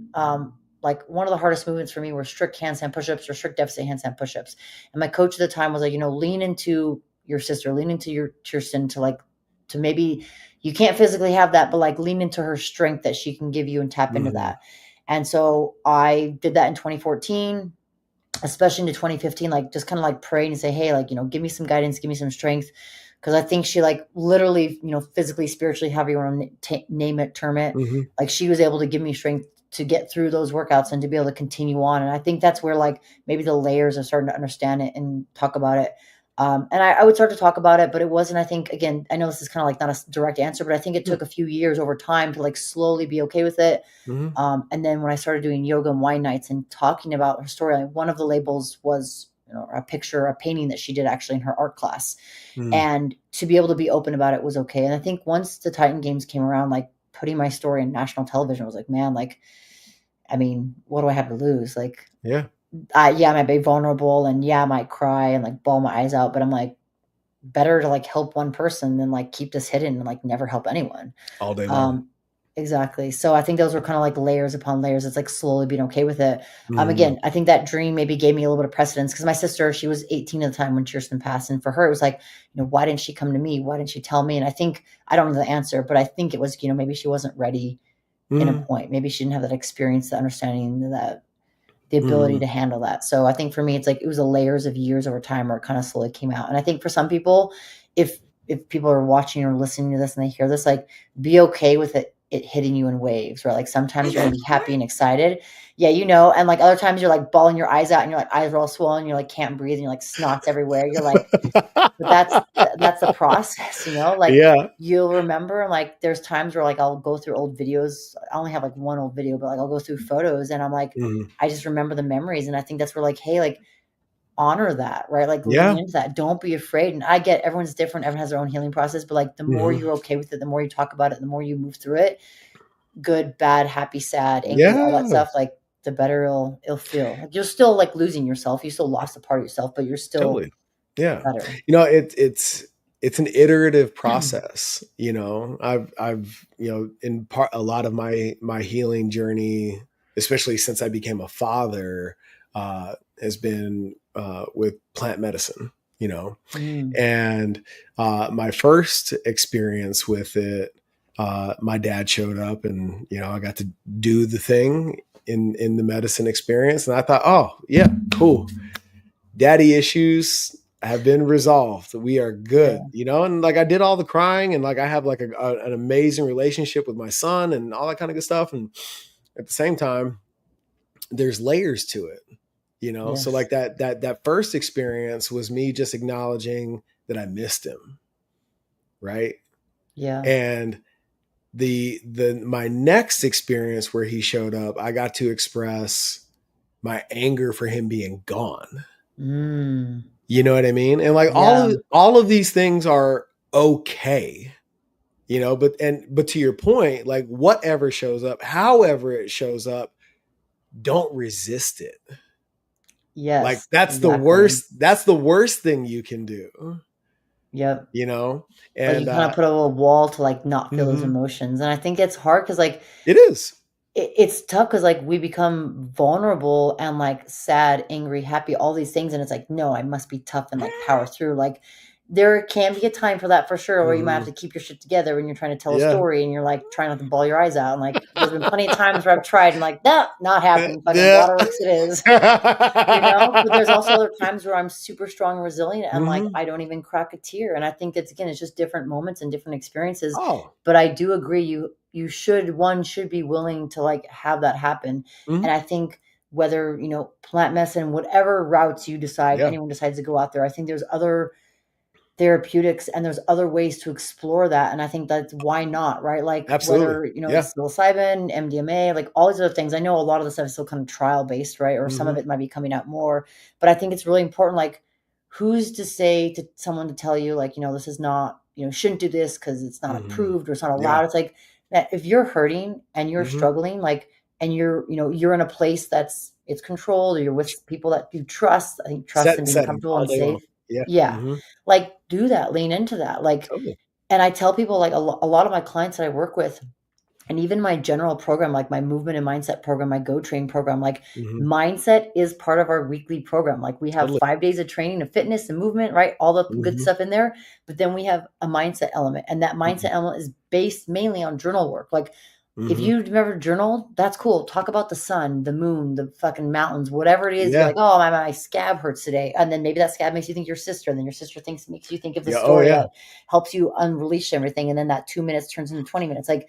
like one of the hardest movements for me were strict handstand push-ups or strict deficit handstand push-ups. And my coach at the time was like, lean into your sister, lean into your Kirsten to like to maybe you can't physically have that, but like lean into her strength that she can give you and tap into mhm, that. And so I did that in 2014, especially into 2015, like just kind of like praying and say, hey, like, give me some guidance, give me some strength. Cause I think she like literally, physically, spiritually, however you want to name it, term it, mhm, like she was able to give me strength to get through those workouts and to be able to continue on. And I think that's where like maybe the layers are starting to understand it and talk about it. And I would start to talk about it, but it wasn't, I think, again, I know this is kind of like not a direct answer, but I think it took a few years over time to like slowly be okay with it. Mhm. And then when I started doing yoga and wine nights and talking about her story, like one of the labels was, a picture, a painting that she did actually in her art class. Mm. And to be able to be open about it was okay. And I think once the Titan Games came around, like putting my story in national television, I was like, man, like, I mean, what do I have to lose? Like, Yeah. yeah, I might be vulnerable and yeah, I might cry and like bawl my eyes out, but I'm like, better to like help one person than like keep this hidden and like never help anyone. All day long. Exactly. So I think those were kind of like layers upon layers. It's like slowly being okay with it. Mhm. Again, I think that dream maybe gave me a little bit of precedence because my sister, she was 18 at the time when Kirsten passed. And for her, it was like, why didn't she come to me? Why didn't she tell me? And I think, I don't know the answer, but I think it was, maybe she wasn't ready in a Mhm. point. Maybe she didn't have that experience, the understanding, that the ability Mhm. to handle that. So I think for me, it's like it was a layers of years over time where it kind of slowly came out. And I think for some people, if people are watching or listening to this and they hear this, like be okay with it hitting you in waves, right? Like sometimes you're gonna be happy and excited. Yeah, and like other times you're like bawling your eyes out and you're like eyes are all swollen, you're like can't breathe and you're like snots everywhere. You're like, but that's the process, like Yeah. you'll remember like there's times where like I'll go through old videos. I only have like one old video, but like I'll go through photos and I'm like, Mhm. I just remember the memories. And I think that's where like, hey, like honor that, right? Like lean Yeah. into that. Don't be afraid. And I get everyone's different, everyone has their own healing process, but like the more Mhm. you're okay with it, the more you talk about it, the more you move through it, good, bad, happy, sad, angry, all that Yeah. stuff, like the better it'll feel. Like you're still like losing yourself. You still lost a part of yourself, but you're still Totally. Yeah. better. It's an iterative process. I've in part a lot of my healing journey, especially since I became a father, has been with plant medicine. Mm, And my first experience with it, my dad showed up, and I got to do the thing in the medicine experience, and I thought, oh yeah, cool. Daddy issues have been resolved. We are good, yeah. and like I did all the crying, and like I have like an amazing relationship with my son and all that kind of good stuff. And at the same time, there's layers to it, so Yes. like that first experience was me just acknowledging that I missed him, right? Yeah. And the my next experience where he showed up, I got to express my anger for him being gone. Mm, You know what I mean? And like yeah. all of these things are okay, but to your point, like whatever shows up, however it shows up, don't resist it. Like Yes, exactly. that's the worst thing you can do, Yep. you know? Like And you kind of put a little wall to like not feel those mhm, emotions. And I think it's hard because like it is. it's tough because like we become vulnerable and like sad, angry, happy, all these things. And it's like, no, I must be tough and like power through. Like there can be a time for that for sure, where you might have Mhm. to keep your shit together when you're trying to tell a Yeah. story and you're like trying not to bawl your eyes out. And like there's been plenty of times where I've tried and like, nah, not happening. Fucking Yeah. waterworks it is. But there's also other times where I'm super strong and resilient and like Mhm. I don't even crack a tear. And I think that's again, it's just different moments and different experiences. Oh. But I do agree you should be willing to like have that happen. And Mhm. I think whether, plant medicine, whatever routes you decide, Yeah. anyone decides to go out there, I think there's other therapeutics and there's other ways to explore that. And I think that's why not, right? Like Absolutely. whether, Yeah. psilocybin, MDMA, like all these other things. I know a lot of the stuff is still kind of trial based, right? Or some of Mhm. it might be coming out more. But I think it's really important, like, who's to say to someone to tell you, like, this is not, shouldn't do this because it's not Mhm. approved or it's not Yeah. allowed. It's like that if you're hurting and you're Mhm. struggling, like, and you're in a place it's controlled or you're with people that you trust. I think trust and being Setting comfortable all and day long. safe. Yeah. Yeah, Mhm. like, do that, lean into that, like Totally. and I tell people, like, a lot of my clients that I work with, and even my general program, like my movement and mindset program, my Go Train program, like, Mhm. mindset is part of our weekly program, like, we have Totally. 5 days of training of fitness and movement, right, all the good Mhm. stuff in there, but then we have a mindset element, and that Mhm. mindset element is based mainly on journal work, like, If Hmm. you've never journaled, that's cool. Talk about the sun, the moon, the fucking mountains, whatever it is. You're Yeah. like, oh, my scab hurts today. And then maybe that scab makes you think your sister. And then your sister makes you think of the Yeah. Oh story yeah. that helps you unleash everything. And then that 2 minutes turns into 20 minutes. Like,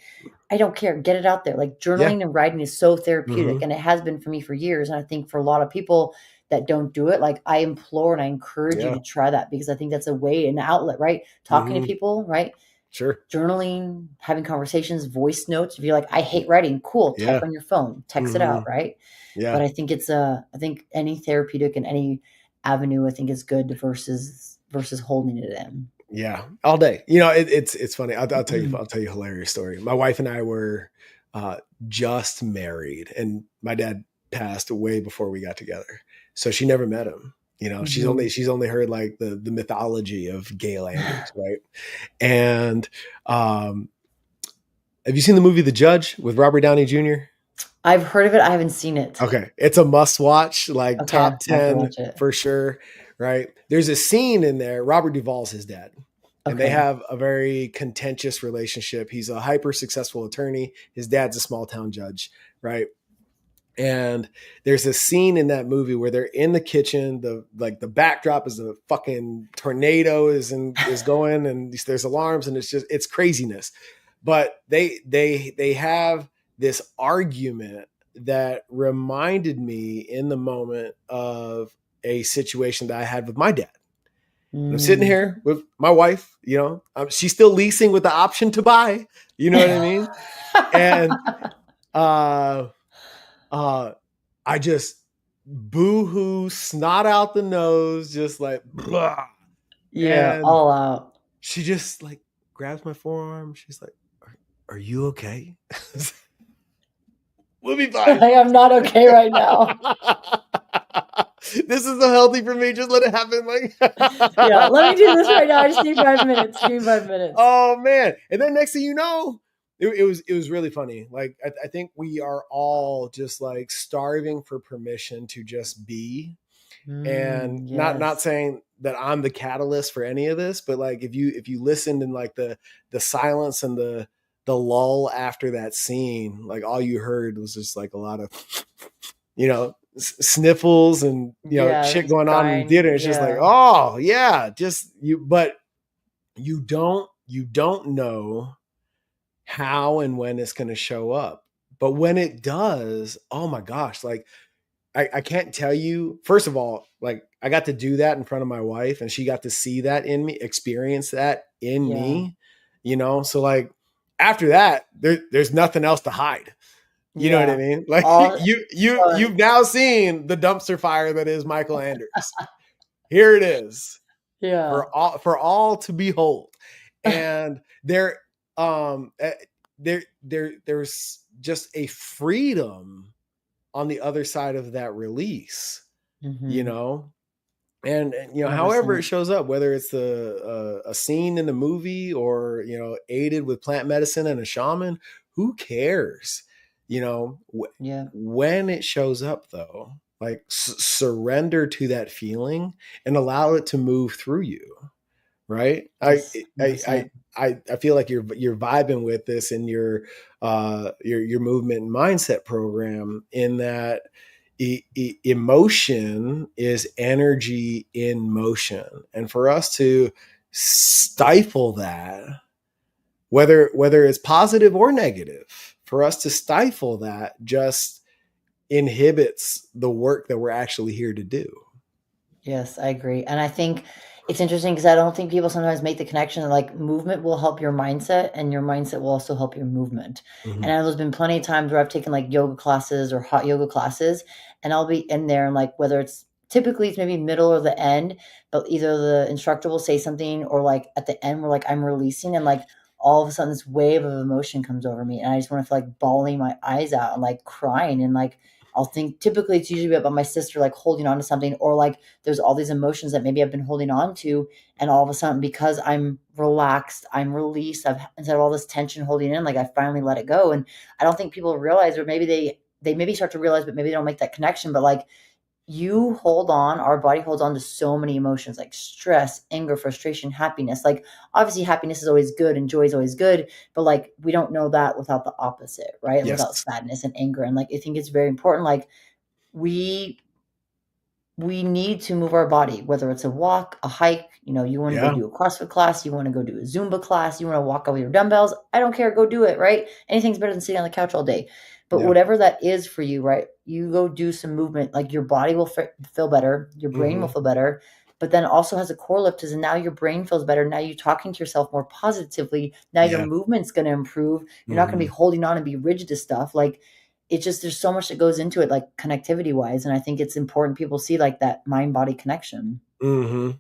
I don't care. Get it out there. Like, Yeah. journaling and writing is so therapeutic. Hmm. And it has been for me for years. And I think for a lot of people that don't do it, like, I implore and I encourage you Yeah. to try that, because I think that's a way, an outlet, right? Talking to Hmm. people, right? Sure. Journaling, having conversations, voice notes. If you're like, I hate writing, cool, type Yeah. on your phone, text it Hmm. out, right? But Yeah. I think I think any therapeutic and any avenue, I think is good versus holding it in. Yeah, all day. It's funny. I'll tell you a hilarious story. My wife and I were uh, just married, and my dad passed way before we got together, so she never met him. Mhm. She's only heard like the mythology of Gail Anders, right? And um, have you seen the movie The Judge with Robert Downey Jr.? I've heard of it, I haven't seen it. Okay, it's a must watch, like Okay, top I'll have to 10 watch it. for sure, right? There's a scene in there, Robert Duvall's his dad, and they Okay. have a very contentious relationship. He's a hyper successful attorney, his dad's a small town judge, right? And there's a scene in that movie where they're in the kitchen, the backdrop is a fucking tornado is going, and there's alarms, and it's craziness. But they have this argument that reminded me in the moment of a situation that I had with my dad. And I'm sitting Mm. here with my wife, she's still leasing with the option to buy, you know what I mean? And uh uh I just boo-hoo, snot out the nose, just like blah. Yeah, And all out. she just like grabs my forearm. She's like, are you okay? We'll be fine. I am not okay right now. This is so healthy for me. Just let it happen. Yeah, let me do this Like, right now. I just need 5 minutes. Give me 5 minutes. oh man! And then next thing you know, it was really funny. Like I think we are all just like starving for permission to just be, and not Yes. saying that I'm the catalyst for any of this, but like if you listened in like the silence and the lull after that scene, like all you heard was just like a lot of sniffles and Yeah, shit he's going on in the crying. theater. It's just like, Yeah. oh yeah, just you, but you don't know how and when it's going to show up. But when it does, oh my gosh, like I can't tell you. First of all, like I got to do that in front of my wife, and she got to see that in me, experience that in Yeah. me. So like after that, there's nothing else to hide. You know what I Yeah. mean? Like All you've now seen the dumpster fire that is Mycal Anders. Here it is yeah. for all to behold. And there's just a freedom on the other side of that release, you Mhm. know? And however it 100%. shows up, whether it's a scene in the movie or aided with plant medicine and a shaman, who cares? Yeah. When it shows up, though, like surrender to that feeling and allow it to move through you, right? I Yes. I I 100%. I feel like you're vibing with this in your movement and mindset program, in that emotion is energy in motion, and for us to stifle that, whether it's positive or negative, for us to stifle that just inhibits the work that we're actually here to do. Yes, I agree. And I think it's interesting because I don't think people sometimes make the connection that like movement will help your mindset and your mindset will also help your movement. And Mhm. I know there's been plenty of times where I've taken like yoga classes or hot yoga classes, and I'll be in there and like whether it's typically it's maybe middle or the end, but either the instructor will say something or like at the end where like I'm releasing and like all of a sudden this wave of emotion comes over me and I just want to feel like bawling my eyes out and like crying and like I'll think typically it's usually about my sister like holding on to something or like there's all these emotions that maybe I've been holding on to. And all of a sudden, because I'm relaxed, I'm released, instead of all this tension holding in, like I finally let it go. And I don't think people realize, or maybe they maybe start to realize, but maybe they don't make that connection. But like our body holds on to so many emotions like stress, anger, frustration, happiness. Like obviously happiness is always good and joy is always good, but like we don't know that without the opposite, right? Without Yes. sadness and anger. And like I think it's very important. Like we we need to move our body, whether it's a walk, a hike, you want to go Yeah. do a CrossFit class, you want to go do a Zumba class, you want to walk out with your dumbbells. I don't care. Go do it, right? Anything's better than sitting on the couch all day. But Yeah. whatever that is for you, right? You go do some movement. Like your body will feel better, your brain will Hmm. feel better, but then also has a core lift is now your brain feels better. Now you're talking to yourself more positively. Now your Yeah. movement's going to improve. You're not going to be Hmm. holding on and be rigid to stuff. Like it's just there's so much that goes into it, like connectivity wise, and I think it's important people see like that mind body connection. Hmm.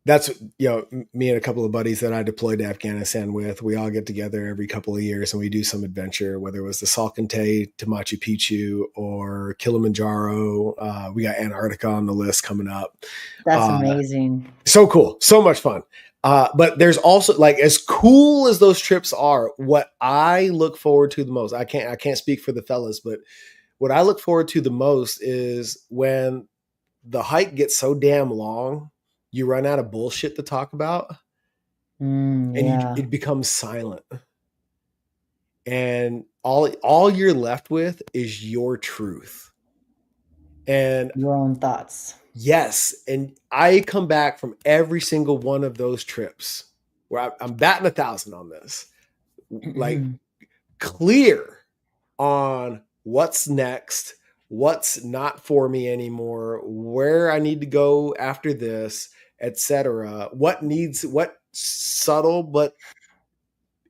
That's, me and a couple of buddies that I deployed to Afghanistan with, we all get together every couple of years and we do some adventure, whether it was the Salkantay to Machu Picchu or Kilimanjaro. We got Antarctica on the list coming up. That's Uh, amazing. so cool. So much fun. But there's also, like, as cool as those trips are, what I look forward to the most, I can't speak for the fellas, but what I look forward to the most is when the hike gets so damn long, you run out of bullshit to talk about, and Yeah, it becomes silent, and all you're left with is your truth. And your own thoughts. yes, and I come back from every single one of those trips where I'm batting 1,000 on this, like clear on what's next, what's not for me anymore, where I need to go after this, etc. What subtle but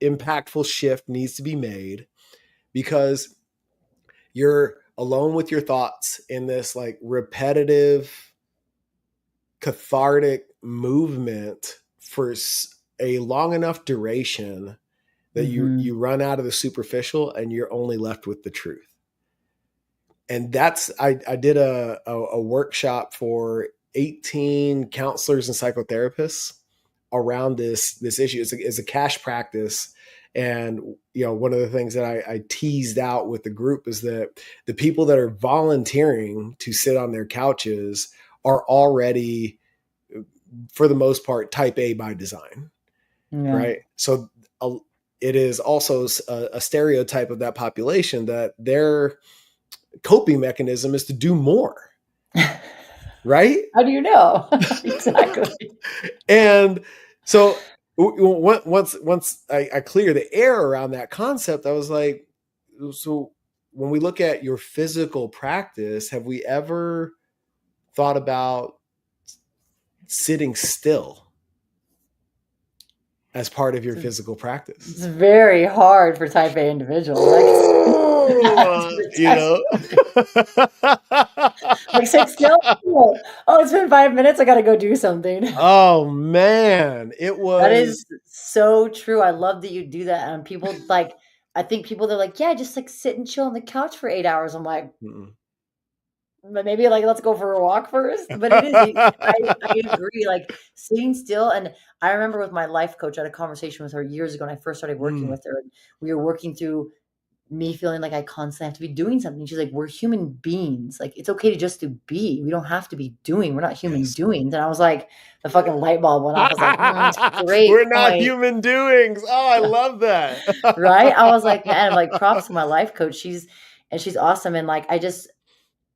impactful shift needs to be made, because you're alone with your thoughts in this like repetitive cathartic movement for a long enough duration that you Mhm. run out of the superficial and you're only left with the truth. And that's I did a workshop for 18 counselors and psychotherapists around this issue. It's a cash practice. And one of the things that I teased out with the group is that the people that are volunteering to sit on their couches are already, for the most part, type A by design, Yeah. right? So it is also a stereotype of that population that their coping mechanism is to do more, right? How do you know? Exactly. And so once I clear the air around that concept, I was like, so when we look at your physical practice, have we ever thought about sitting still as part of your It's physical it's practice? very hard for type A individuals. I can speak to that Oh, from testimony. Like, "Sit still?" "Oh, it's been 5 minutes, I gotta go do something." oh man, it That was. is so true. I love that you do that, and people, like I think people, they're like, "Yeah, just, like, sit and chill on the couch for 8 hours." I'm like, Mm-mm. but maybe, like, let's go for a walk first. But it is I agree, like, sitting still, and I remember with my life coach, I had a conversation with her years ago when I first started working Mm, with her, and we were working through me feeling like I constantly have to be doing something. She's like, "We're human beings, like, it's okay to just to be. We don't have to be doing. We're not human yes. doings." And I was like the fucking light bulb went off. I was like, great We're not point." human doings. Oh, I love that. Right? I was like, "Man," like, props to my life coach. She's awesome, and, like,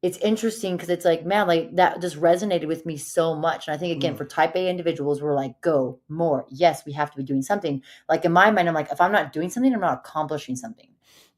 it's interesting because it's like, man, like, that just resonated with me so much, and I think, again, Mm, for type A individuals, we're like, "Go, more. Yes, we have to be doing something." Like, in my mind, I'm like, if I'm not doing something, I'm not accomplishing something.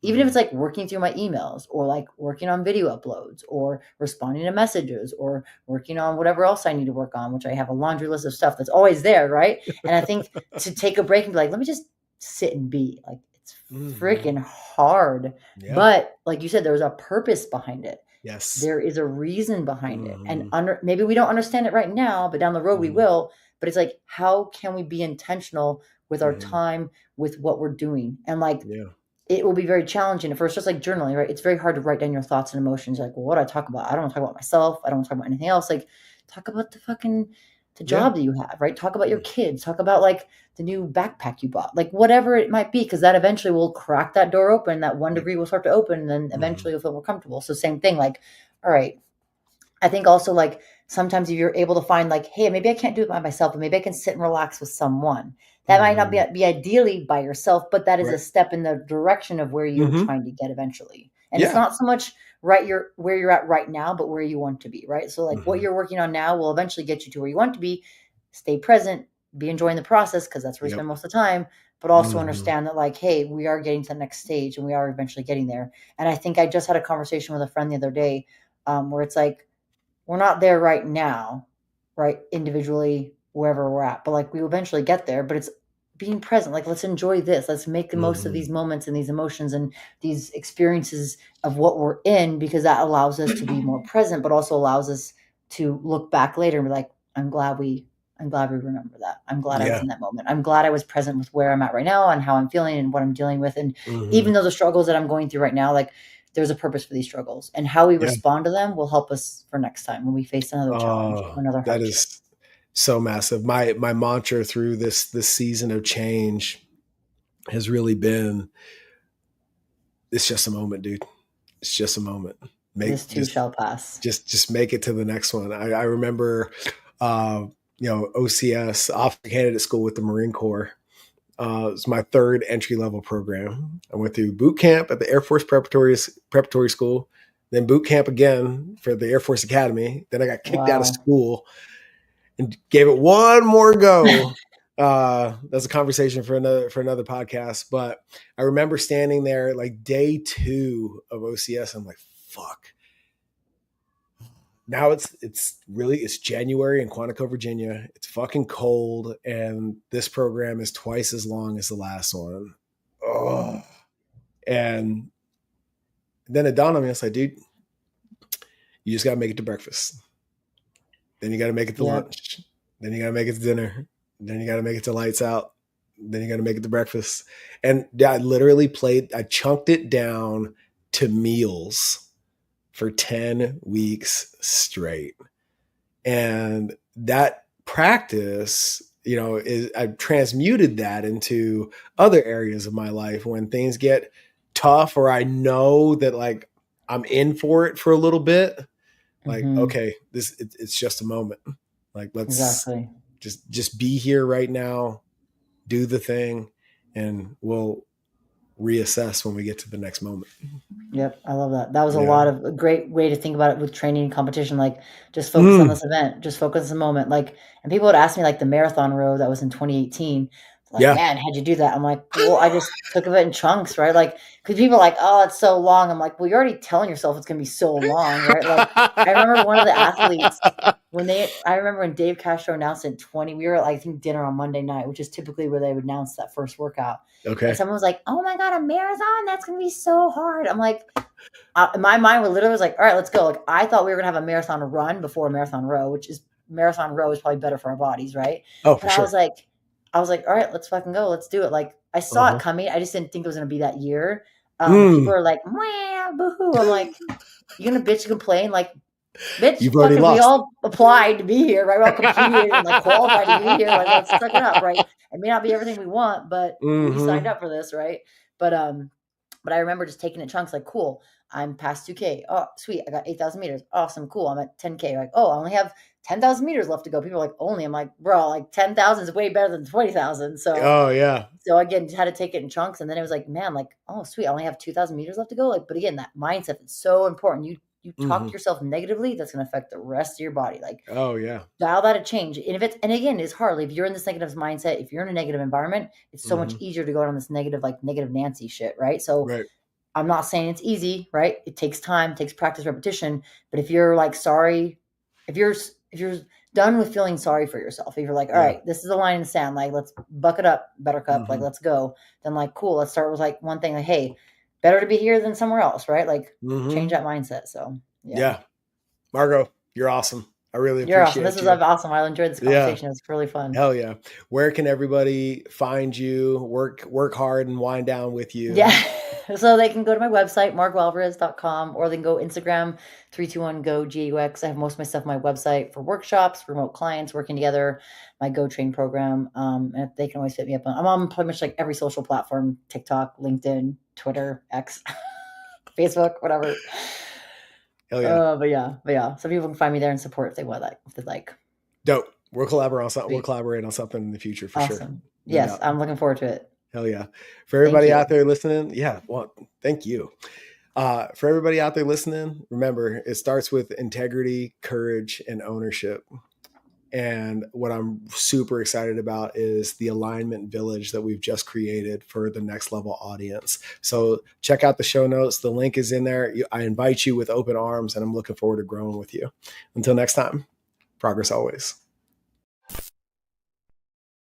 Even if it's, mhm, like, working through my emails or, like, working on video uploads or responding to messages or working on whatever else I need to work on, which I have a laundry list of stuff that's always there, right? And I think to take a break and be like, "Let me just sit and be," like, it's mhm. freaking hard, Yeah. but like you said, there's a purpose behind it. Yes. There is a reason behind it, and Mhm, maybe we don't understand it right now, but down the road we mhm, will. But it's like, how can we be intentional with our mhm. time, with what we're doing? And like, Yeah. it will be very challenging at first, just like journaling, right? It's very hard to write down your thoughts and emotions. Like, well, what do I talk about? I don't want to talk about myself. I don't want to talk about anything else. Like, talk about the Yeah. job that you have, right? Talk about your Mm, kids. Talk about like the new backpack you bought, like whatever it might be, because that eventually will crack that door open. That one yep. degree will start to open, and then Mhm, eventually you'll feel more comfortable. So same thing. Like, all right, I think also like sometimes if you're able to find like, hey, maybe I can't do it by myself, but maybe I can sit and relax with someone. That might not Mhm. be ideally by yourself, but that is a Right. step in the direction of where you're Mhm. trying to get eventually. And it's Yeah. not so much right you're where you're at right now, but where you want to be, right? So like what Mhm. you're working on now will eventually get you to where you want to be. Stay present, be enjoying the process because that's where you Yep. spend most of the time, but also Mhm. understand that like, hey, we are getting to the next stage and we are eventually getting there. And I think I just had a conversation with a friend the other day where it's like we're not there right now, right? Individually, wherever we're at, but like we will eventually get there. But it's being present. Like, let's enjoy this. Let's make the most of these Mhm. moments and these emotions and these experiences of what we're in because that allows us to be more present, but also allows us to look back later and be like, I'm glad we remember that. I'm glad I was Yeah. in that moment. I'm glad I was present with where I'm at right now and how I'm feeling and what I'm dealing with. And Mhm. even though the struggles that I'm going through right now, like there's a purpose for these struggles and how we Yeah. respond to them will help us for next time when we face another challenge Oh, or another that hardship. is so massive. My mantra through this season of change has really been, it's just a moment, dude. It's just a moment. This Make too shall pass. just make it to the next one. I remember uh, OCS, Officer Candidate School with the Marine Corps. It was my third entry level program. I went through boot camp at the Air Force preparatory school, then boot camp again for the Air Force Academy. Then I got kicked out of Wow. school and gave it one more go. That's a conversation for another podcast. But I remember standing there like day 2 of OCS. I'm like, fuck. Now it's January in Quantico, Virginia. It's fucking cold, and this program is twice as long as the last one. Oh, and then it dawned on me. I was like, dude, you just got to make it to breakfast. Then you got to make it to Yep. lunch. Then you got to make it to dinner. Then you got to make it to lights out. Then you got to make it to breakfast. And I literally I chunked it down to meals for 10 weeks straight. And that practice, I've transmuted that into other areas of my life when things get tough or I know that like I'm in for it for a little bit. Like, Hmm. okay, it's just a moment. Like, let's Exactly. just be here right now, do the thing, and we'll reassess when we get to the next moment. Yep, I love that. That was Yeah. a great way to think about it with training and competition, like, just focus on Mm, this event, just focus on the moment, like and people would ask me, like, the marathon row that was in 2018, like, yeah. "Man, how'd you do that?" I'm like, "Well, I just took it in chunks," right? Like, because people are like, "Oh, it's so long." I'm like, "Well, you're already telling yourself it's gonna be so long," right? Like, I remember one of the athletes I remember when Dave Castro announced it in 20 we were at, like, I think dinner on Monday night, which is typically where they would announce that first workout, and Okay. someone was like, "Oh my god, a marathon? That's gonna be so hard." I'm like, my mind was literally was like, all right, let's go. Like I thought we were gonna have a marathon run before a marathon row, which is marathon row is probably better for our bodies, right? Oh, for But sure. I was like, all right, let's fucking go, let's do it. Like I saw it Uh-huh. coming, I just didn't think it was gonna be that year. And people Mm, are like, "Mwah, boo-hoo." I'm like, you gonna bitch and complain? Like, bitch, you've already fucking, we lost. all applied to be here, right? We all competed and like qualified to be here. Like, let's suck it up, right? It may not be everything we want, but we signed Hmm. up for this, right? But but I remember just taking it chunks like, cool, I'm past 2K. Oh, sweet. I got 8,000 meters. Awesome. Cool. I'm at 10K. Like, oh, I only have 10,000 meters left to go. People are like, only. I'm like, bro, like 10,000 is way better than 20,000. Oh yeah. So again, had to take it in chunks. And then it was like, man, like, oh, sweet. I only have 2,000 meters left to go. Like, but again, that mindset is so important. You talk Hmm. to yourself negatively, that's going to affect the rest of your body. Like, Oh yeah. dial that a change. And if it's, and again, it's hard. If you're in this negative mindset, if you're in a negative environment, it's so much Hmm. easier to go down this negative, like negative Nancy shit, right? So Right. I'm not saying it's easy, right? It takes time, takes practice, repetition. But if you're like sorry, if you're done with feeling sorry for yourself, if you're like, all Yeah. right, this is a line in the sand, like let's buck it up, Buttercup, like Hmm. let's go. Then like, cool, let's start with like one thing, like, hey, better to be here than somewhere else, right? Like change Hmm. that mindset. So yeah. Yeah. Margaux, you're awesome. I really You're awesome. This appreciate is you. awesome. I enjoyed this Yeah. conversation. It was really fun. Hell yeah. Where can everybody find you, work hard and wind down with you? Yeah. So they can go to my website, margauxalvarez.com, or they can go Instagram, 321 go GUX. I have most of my stuff on my website for workshops, remote clients working together, my Go Train program. And they can always hit me up. I'm on pretty much like every social platform, TikTok, LinkedIn, Twitter, X, Facebook, whatever. Hell yeah. But yeah. So people can find me there and support if they want, like, if they like. Dope. We'll collaborate on something. We'll Sweet. collaborate on something in the future for sure. Awesome. No Yes, doubt. I'm looking forward to it. Hell yeah. For Thank everybody you. out there listening, yeah, well, thank you. For everybody out there listening, remember, it starts with integrity, courage, and ownership. And what I'm super excited about is the alignment village that we've just created for the next level audience. So check out the show notes. The link is in there. I invite you with open arms, and I'm looking forward to growing with you. Until next time, progress always.